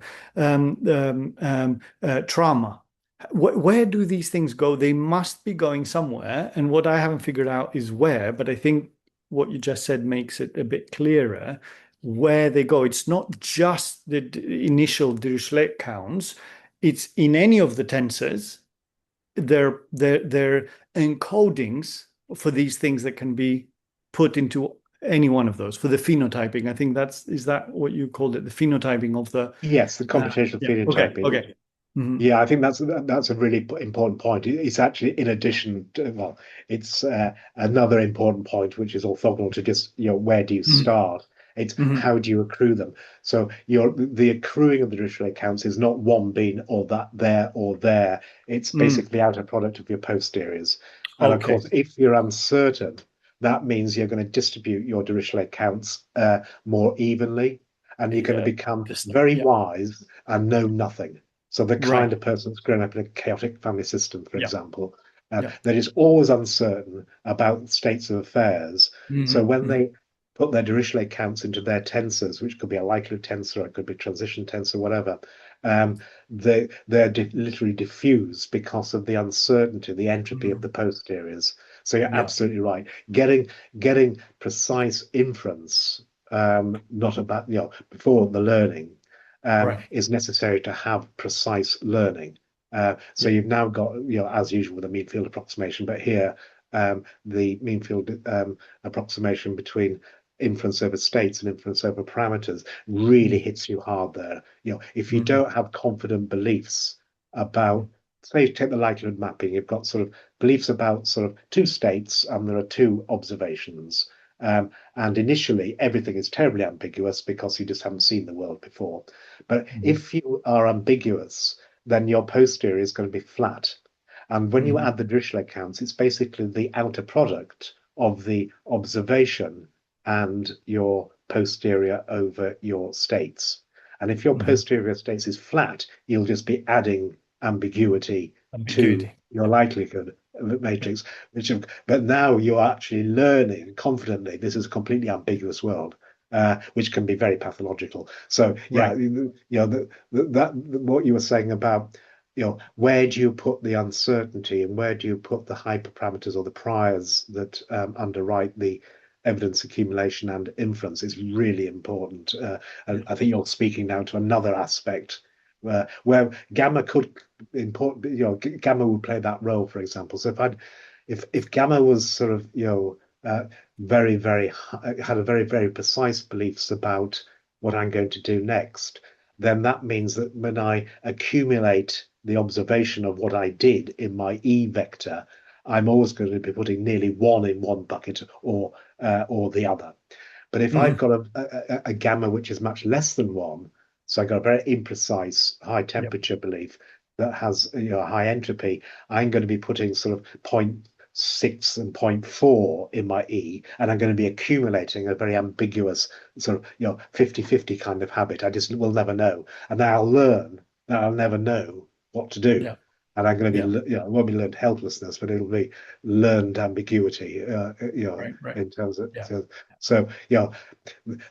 trauma. Where do these things go? They must be going somewhere. And what I haven't figured out is where, but I think what you just said makes it a bit clearer where they go. It's not just the initial Dirichlet counts. It's in any of the tensors. They're encodings for these things that can be put into any one of those. For the phenotyping, I think is that what you called it? The phenotyping of the... Yes, the computational phenotyping. Okay. Mm-hmm. Yeah, I think that's a really important point. It's actually in addition to, it's another important point, which is orthogonal to just, where do you start? It's how do you accrue them? So the accruing of the Dirichlet counts is not one being or that there or there. It's basically outer product of your posteriors. And of course, if you're uncertain, that means you're going to distribute your Dirichlet counts more evenly, and you're going to become very wise and know nothing. So the kind of person that's grown up in a chaotic family system, for example, that is always uncertain about states of affairs. So when they put their Dirichlet counts into their tensors, which could be a likelihood tensor, it could be transition tensor, whatever, they're literally diffused because of the uncertainty, the entropy of the posteriors. So you're absolutely right. Getting precise inference, not about before the learning, is necessary to have precise learning. So you've now got, as usual with a mean field approximation, but here the mean field approximation between inference over states and inference over parameters really hits you hard there. If you don't have confident beliefs about, say, take the likelihood mapping, you've got sort of beliefs about sort of 2 states and there are 2 observations. And initially, everything is terribly ambiguous because you just haven't seen the world before. But if you are ambiguous, then your posterior is going to be flat. And when you add the Dirichlet counts, it's basically the outer product of the observation and your posterior over your states. And if your posterior states is flat, you'll just be adding ambiguity. To your likelihood matrix, but now you're actually learning confidently this is a completely ambiguous world, which can be very pathological. So what you were saying about where do you put the uncertainty and where do you put the hyperparameters or the priors that underwrite the evidence accumulation and inference is really important. And I think you're speaking now to another aspect where gamma could gamma would play that role, for example. So if gamma was sort of very had a very precise beliefs about what I'm going to do next, then that means that when I accumulate the observation of what I did in my E vector, I'm always going to be putting nearly 1 in one bucket or the other. But if I've got a gamma which is much less than 1, so I got a very imprecise high temperature belief, that has high entropy, I'm going to be putting sort of 0.6 and 0.4 in my E, and I'm going to be accumulating a very ambiguous sort of 50-50 kind of habit. I just will never know, and then I'll learn that I'll never know what to do. Yeah. And I'm going to be, it won't be learned helplessness, but it'll be learned ambiguity, Right. in terms of, so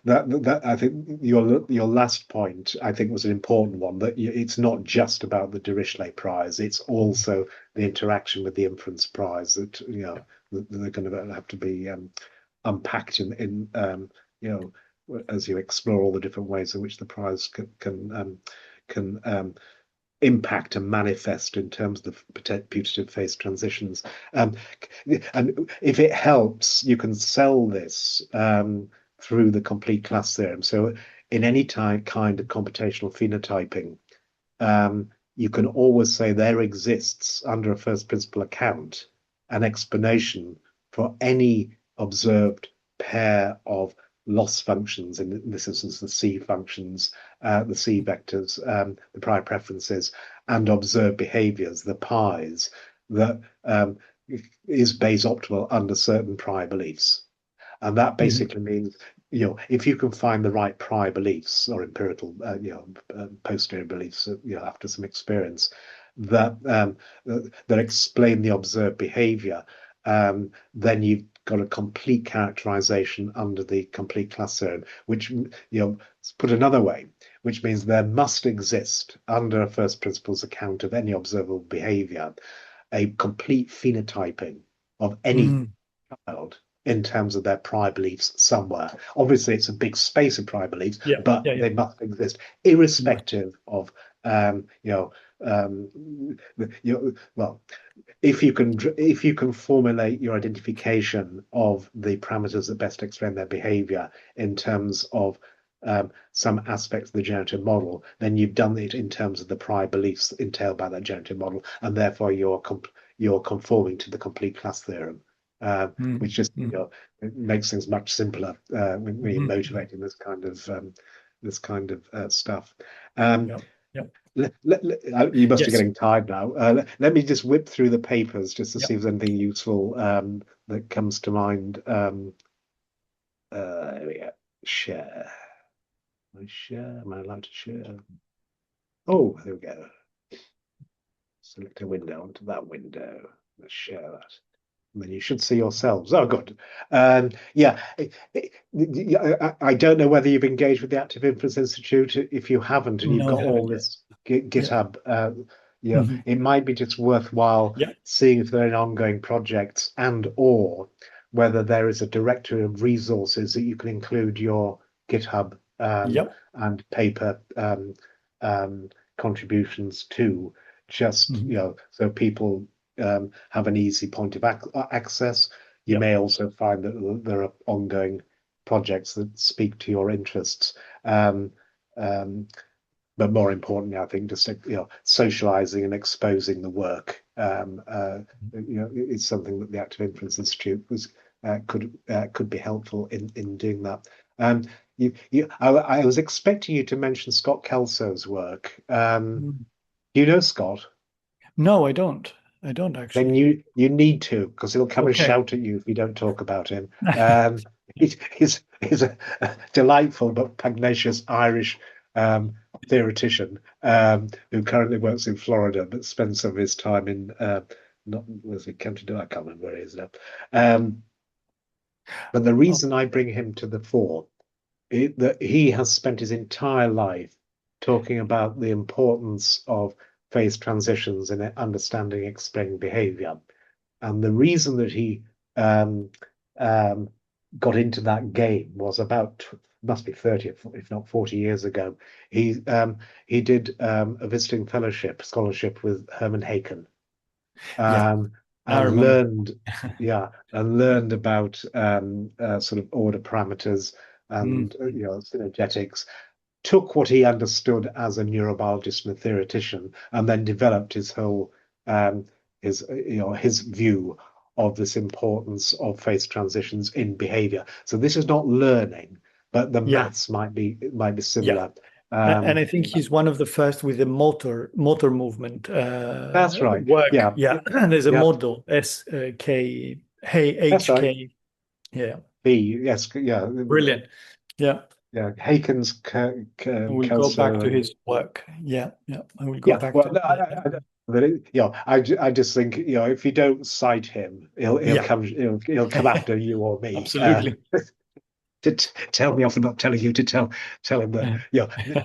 that I think your last point, I think, was an important one, that it's not just about the Dirichlet prize, it's also the interaction with the inference prize that, they're going to have to be unpacked in as you explore all the different ways in which the prize can impact and manifest in terms of the putative phase transitions. And if it helps, you can sell this through the complete class theorem. So in any kind of computational phenotyping, you can always say there exists, under a first principle account, an explanation for any observed pair of loss functions, in this instance the C functions, the C vectors, the prior preferences, and observed behaviors, the pies, that is Bayes optimal under certain prior beliefs. And that basically means, if you can find the right prior beliefs or empirical, posterior beliefs, after some experience, that explain the observed behavior, then you've got a complete characterization under the complete class theorem, which, put another way, which means there must exist, under a first principles account of any observable behavior, a complete phenotyping of any child in terms of their prior beliefs somewhere. Obviously, it's a big space of prior beliefs, but they must exist, irrespective of, well, if you can formulate your identification of the parameters that best explain their behavior in terms of some aspects of the generative model, then you've done it in terms of the prior beliefs entailed by that generative model, and therefore you're conforming to the complete class theorem, which just it makes things much simpler when you're motivating this kind of stuff. You must be getting tired now. Let me just whip through the papers just to see if there's anything useful that comes to mind. There we go. Share. Am I allowed to share? Oh, there we go. Select a window onto that window. Let's share that. And then you should see yourselves. Oh, good. I don't know whether you've engaged with the Active Inference Institute. If you haven't, and you've got all this GitHub, it might be just worthwhile seeing if there are any ongoing projects, and or whether there is a directory of resources that you can include your GitHub and paper contributions to, just so people have an easy point of access. You may also find that there are ongoing projects that speak to your interests, but more importantly, I think just socializing and exposing the work is something that the Active Inference Institute could be helpful in doing that. I was expecting you to mention Scott Kelso's work. Do you know Scott? No, I don't. I don't actually. Then you need to, because he'll come and shout at you if you don't talk about him. He's a delightful but pugnacious Irish theoretician who currently works in Florida, but spends some of his time in County Down. I can't remember where he is now. But the reason I bring him to the fore is that he has spent his entire life talking about the importance of phase transitions in understanding explaining behavior, and the reason that he got into that game was about must be 30 if not 40 years ago. He did a visiting scholarship with Herman Haken, and learned about sort of order parameters and synergetics. Took what he understood as a neurobiologist and a theoretician, and then developed his whole his view of this importance of phase transitions in behavior. So this is not learning, but the maths might be similar. And I think he's one of the first with the motor movement That's right. work. Yeah. Yeah. And there's a Yeah. model SK That's HK. right. Yeah. B. Yes. Yeah. Brilliant. Yeah. Yeah. Haken's We'll go back to his work. Yeah. Yeah. I will go yeah. back Well, to I just think, if you don't cite him, he'll Yeah. come after you or me. Absolutely. To tell me off for not telling you to tell him that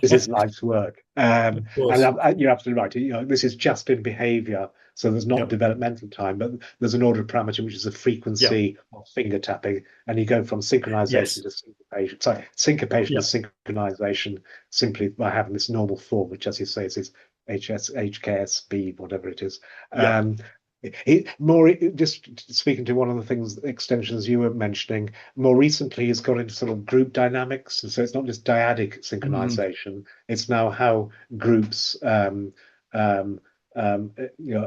this is life's work. And you're absolutely right. This is just in behaviour, so there's not developmental time, but there's an order parameter which is a frequency of finger tapping, and you go from synchronization to syncopation. Sorry, syncopation to synchronization simply by having this normal form, which, as you say, is HKSB, whatever it is. Just speaking to one of the things, extensions you were mentioning, more recently has got into sort of group dynamics, and so it's not just dyadic synchronization, it's now how groups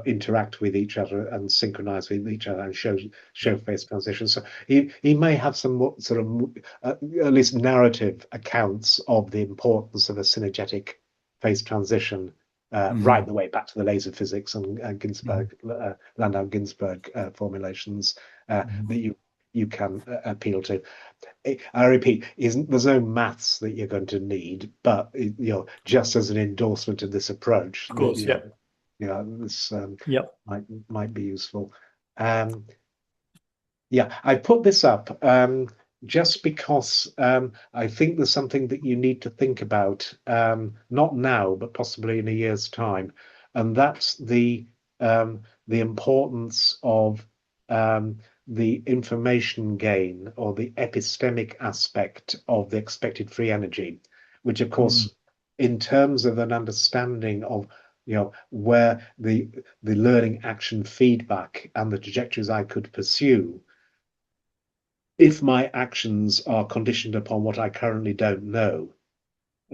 interact with each other and synchronize with each other and show phase transition. So he may have some more sort of at least narrative accounts of the importance of a synergetic phase transition. Right the way back to the laser physics and Ginsberg, Landau-Ginsberg formulations that you can appeal to. I repeat, there's no maths that you're going to need, but just as an endorsement of this approach, of course, this might be useful. I put this up just because I think there's something that you need to think about, not now, but possibly in a year's time, and that's the importance of the information gain or the epistemic aspect of the expected free energy, which, of course, in terms of an understanding of where the learning action feedback and the trajectories I could pursue, if my actions are conditioned upon what I currently don't know,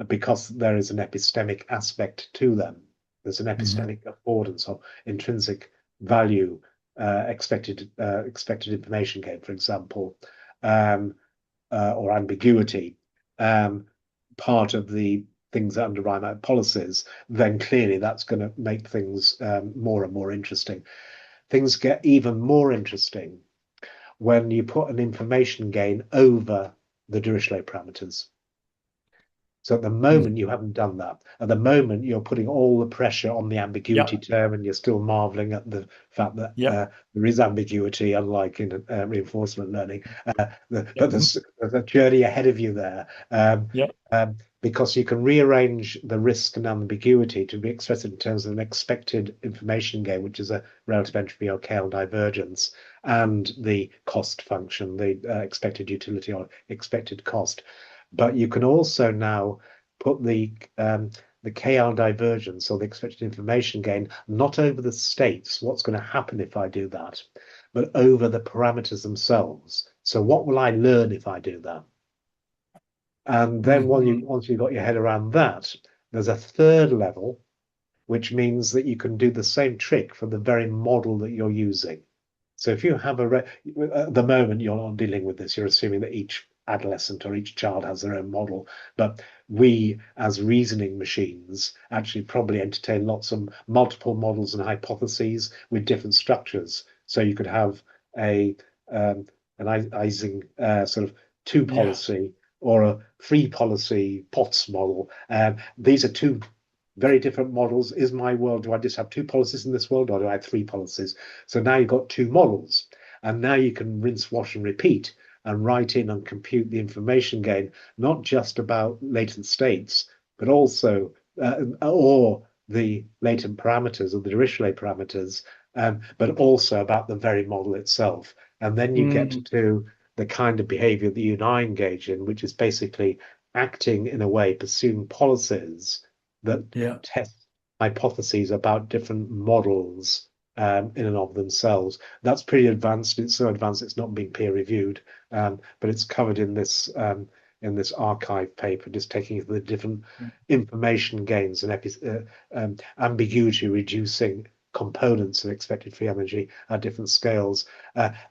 because there is an epistemic aspect to them, there's an epistemic affordance or intrinsic value, expected information gain, for example, or ambiguity, part of the things that underlie my policies, then clearly that's going to make things more and more interesting. Things get even more interesting when you put an information gain over the Dirichlet parameters. So at the moment, you haven't done that. At the moment, you're putting all the pressure on the ambiguity term, and you're still marveling at the fact that there is ambiguity, unlike in reinforcement learning. But there's a journey ahead of you there. Because you can rearrange the risk and ambiguity to be expressed in terms of an expected information gain, which is a relative entropy or KL divergence, and the cost function, the expected utility or expected cost. But you can also now put the KL divergence or the expected information gain not over the states, what's going to happen if I do that, but over the parameters themselves. So what will I learn if I do that? And then once you've got your head around that, there's a third level, which means that you can do the same trick for the very model that you're using. So if you have at the moment, you're not dealing with this, you're assuming that each adolescent or each child has their own model, but we as reasoning machines actually probably entertain lots of multiple models and hypotheses with different structures. So you could have an Ising sort of two policy or a three policy POTS model. These are two very different models. Is my world, do I just have two policies in this world, or do I have three policies? So now you've got two models, and now you can rinse, wash and repeat and write in and compute the information gain, not just about latent states, but also or the latent parameters or the Dirichlet parameters, but also about the very model itself. And then you get to the kind of behavior that you and I engage in, which is basically acting in a way, pursuing policies that test hypotheses about different models in and of themselves. That's pretty advanced. It's so advanced it's not being peer reviewed, but it's covered in this archive paper, just taking the different information gains and ambiguity reducing components of expected free energy at different scales.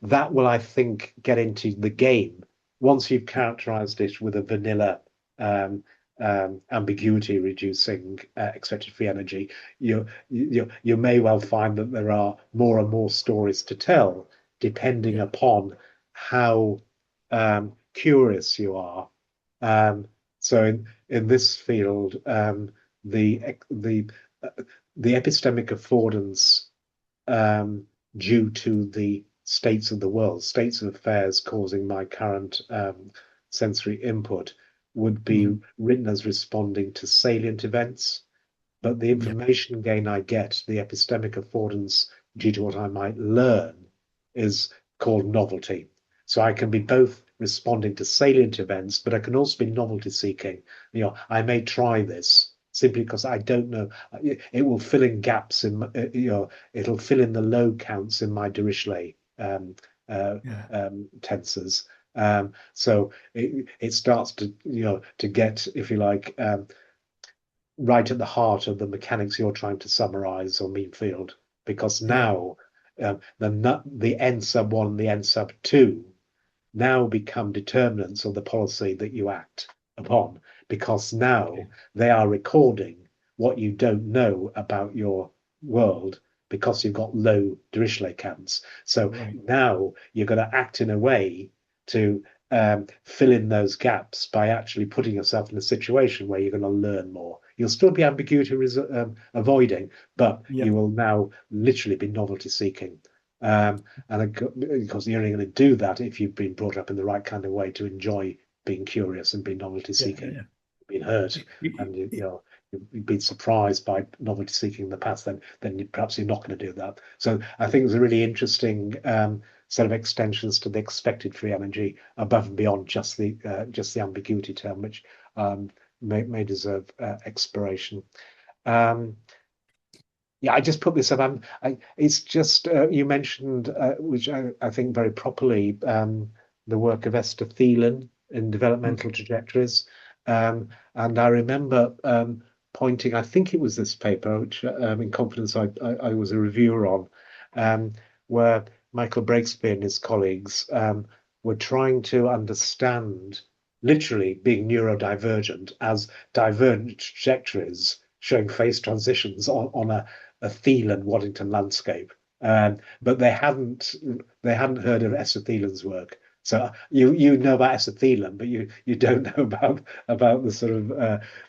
That will, I think, get into the game once you've characterized it with a vanilla ambiguity reducing expected free energy, you may well find that there are more and more stories to tell, depending upon how curious you are. So in this field, the epistemic affordance due to the states of the world, states of affairs causing my current sensory input, would be written as responding to salient events. But the information gain I get, the epistemic affordance due to what I might learn, is called novelty. So I can be both responding to salient events, but I can also be novelty seeking. I may try this simply because I don't know. It will fill in gaps in, it'll fill in the low counts in my Dirichlet tensors. So it starts to get, if you like, right at the heart of the mechanics you're trying to summarize or mean field, because now the n sub 1 and the n sub 2 now become determinants of the policy that you act upon, because now they are recording what you don't know about your world because you've got low Dirichlet counts. So now you're going to act in a way to fill in those gaps by actually putting yourself in a situation where you're going to learn more. You'll still be ambiguity avoiding, but you will now literally be novelty seeking. And of course, you're only going to do that if you've been brought up in the right kind of way to enjoy being curious and being novelty seeking. Been hurt and you've been surprised by novelty seeking in the past, then perhaps you're not going to do that. So I think there's a really interesting set of extensions to the expected free energy above and beyond just the ambiguity term, which may deserve exploration. I just put this up. It's just you mentioned, which I think very properly, the work of Esther Thielen in developmental trajectories. And I remember pointing, I think it was this paper, which in confidence I was a reviewer on, where Michael Breakspear and his colleagues were trying to understand, literally being neurodivergent, as divergent trajectories showing phase transitions on a Thielen Waddington landscape. But they hadn't heard of Esther Thielen's work. So you know about Esther Thielen, but you don't know about the sort of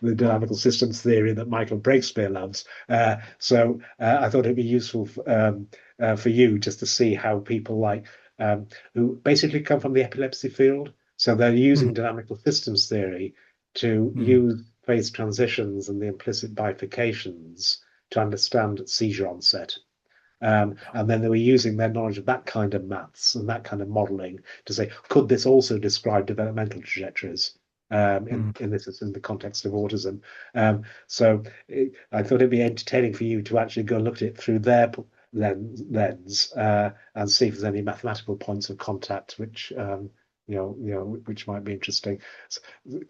the dynamical systems theory that Michael Breakspear loves. So I thought it'd be useful for you just to see how people like who basically come from the epilepsy field. So they're using dynamical systems theory to use phase transitions and the implicit bifurcations to understand seizure onset. And then they were using their knowledge of that kind of maths and that kind of modeling to say, could this also describe developmental trajectories in the context of autism? So I thought it'd be entertaining for you to actually go and look at it through their lens and see if there's any mathematical points of contact which which might be interesting. So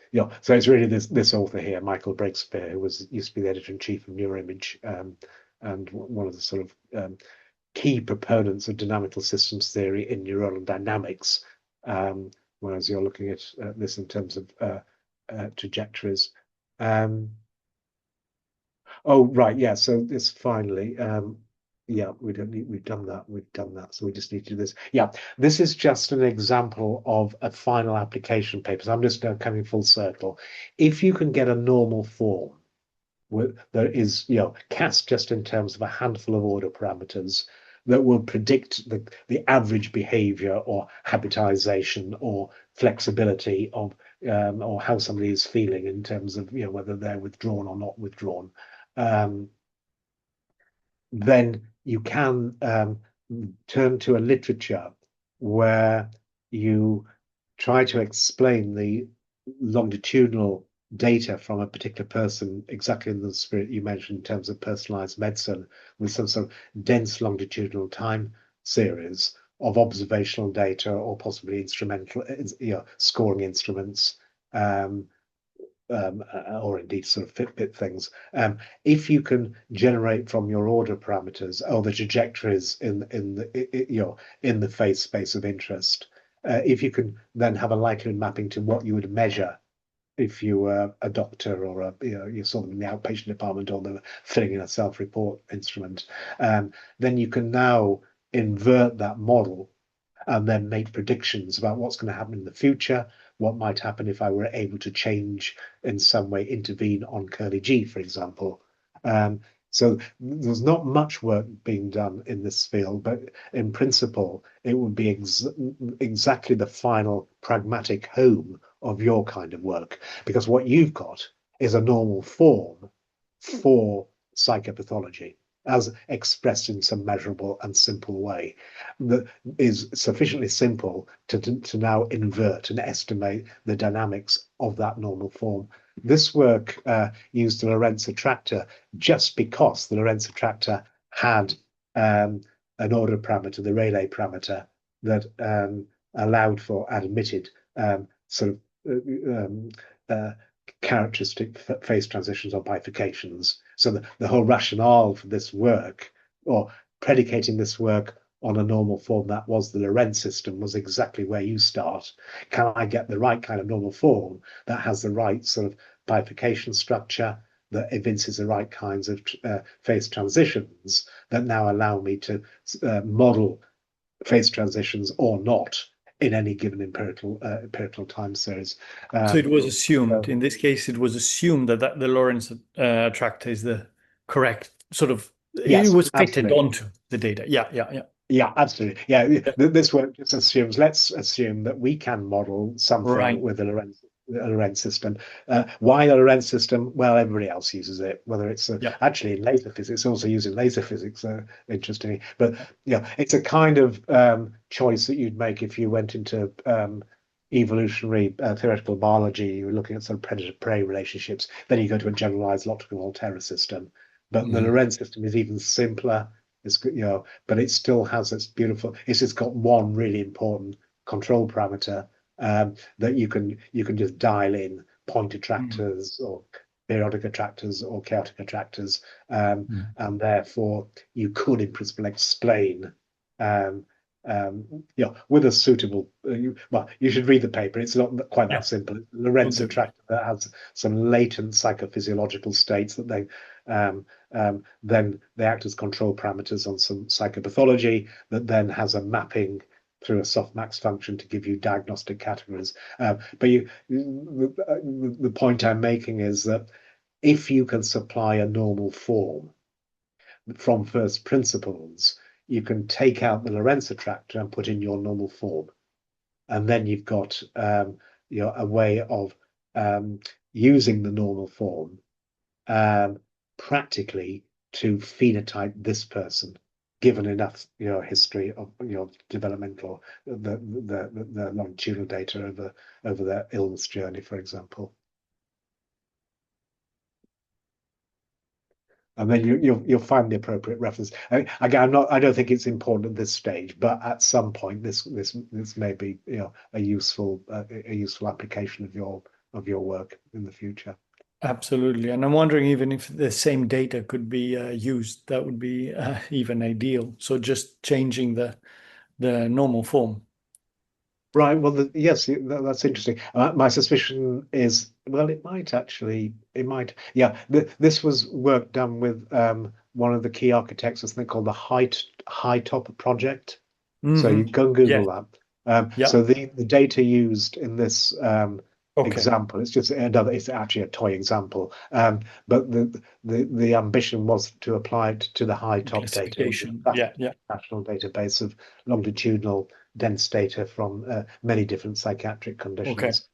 it's really this author here, Michael Breakspear, who used to be the editor-in-chief of Neuroimage, and one of the sort of key proponents of dynamical systems theory in neuronal dynamics, whereas you're looking at this in terms of trajectories. Oh, right, yeah, so this finally, we've done that, so we just need to do this. Yeah, this is just an example of a final application paper. So I'm just coming full circle. If you can get a normal form, that is, cast just in terms of a handful of order parameters that will predict the average behavior or habitization or flexibility of or how somebody is feeling in terms of whether they're withdrawn or not withdrawn, then you can turn to a literature where you try to explain the longitudinal data from a particular person exactly in the spirit you mentioned in terms of personalized medicine, with some sort of dense longitudinal time series of observational data or possibly instrumental scoring instruments, or indeed sort of Fitbit things. If you can generate from your order parameters or the trajectories in the phase space of interest, if you can then have a likelihood mapping to what you would measure if you were a doctor or you saw them in the outpatient department or they were filling in a self-report instrument, then you can now invert that model and then make predictions about what's going to happen in the future, what might happen if I were able to change in some way, intervene on curly G, for example. So there's not much work being done in this field, but in principle, it would be exactly the final pragmatic home of your kind of work, because what you've got is a normal form for psychopathology as expressed in some measurable and simple way that is sufficiently simple to now invert and estimate the dynamics of that normal form. This work used the Lorentz attractor just because the Lorentz attractor had an order parameter, the Rayleigh parameter, that allowed for admitted sort of characteristic phase transitions or bifurcations. So the whole rationale for this work, or predicating this work on a normal form that was the Lorentz system, was exactly where you start. Can I get the right kind of normal form that has the right sort of bifurcation structure, that evinces the right kinds of phase transitions that now allow me to model phase transitions or not in any given empirical time series. So it was assumed, in this case, it was assumed that the Lorentz attractor is the correct sort of, yes, it was fitted absolutely onto the data. Yeah. Yeah, absolutely. Yeah, this work just assumes, let's assume that we can model something Right. with a Lorentz system. Why a Lorentz system? Well, everybody else uses it, whether it's actually in laser physics, also using laser physics, interestingly. But yeah, it's a kind of choice that you'd make if you went into evolutionary theoretical biology. You were looking at some predator-prey relationships. Then you go to a generalized Lotka-Volterra system. But the Lorentz system is even simpler. It's, but it still has its beautiful. It's just got one really important control parameter that you can just dial in point attractors or periodic attractors or chaotic attractors, and therefore you could, in principle, explain. With a suitable. Well, you should read the paper. It's not quite that simple. It's the Lorentz attractor that has some latent psychophysiological states that they. Then they act as control parameters on some psychopathology that then has a mapping through a softmax function to give you diagnostic categories. But the point I'm making is that if you can supply a normal form from first principles, you can take out the Lorentz attractor and put in your normal form. And then you've got a way of using the normal form practically to phenotype this person, given enough history of developmental, the longitudinal data over their illness journey, for example. And then you'll find the appropriate reference. Again, I don't think it's important at this stage, but at some point this may be a useful application of your work in the future. Absolutely. And I'm wondering even if the same data could be used, that would be even ideal. So just changing the normal form. Right. Well, yes, that's interesting. My suspicion is, well, it might. Yeah, this was work done with one of the key architects of something called the High Top project. So you go and Google that. So the data used in this example, it's actually a toy example. But the ambition was to apply it to the High Top data, which is a national database of longitudinal dense data from many different psychiatric conditions.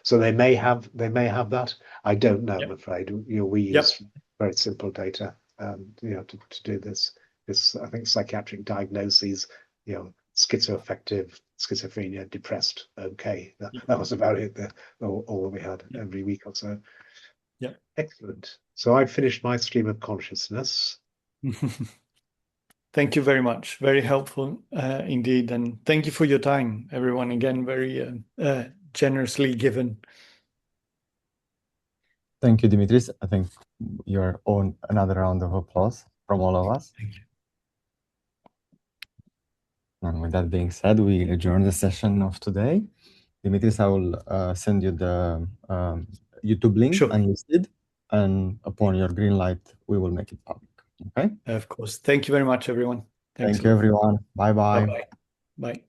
So they may have that. I don't know, I'm afraid. We use very simple data to do this. I think psychiatric diagnoses, schizoaffective, schizophrenia, depressed. Okay, that was about it. All that we had every week or so. Yeah, excellent. So I finished my stream of consciousness. Thank you very much. Very helpful indeed, and thank you for your time, everyone. Again, very generously given. Thank you, Dimitris. I think you're on another round of applause from all of us. Thank you. And with that being said, we adjourn the session of today. Dimitris, I will send you the YouTube link Sure. unlisted, and upon your green light, we will make it public. Okay? Of course. Thank you very much, everyone. Thanks Thank a you, lot. everyone. Bye-bye. Bye-bye. Bye.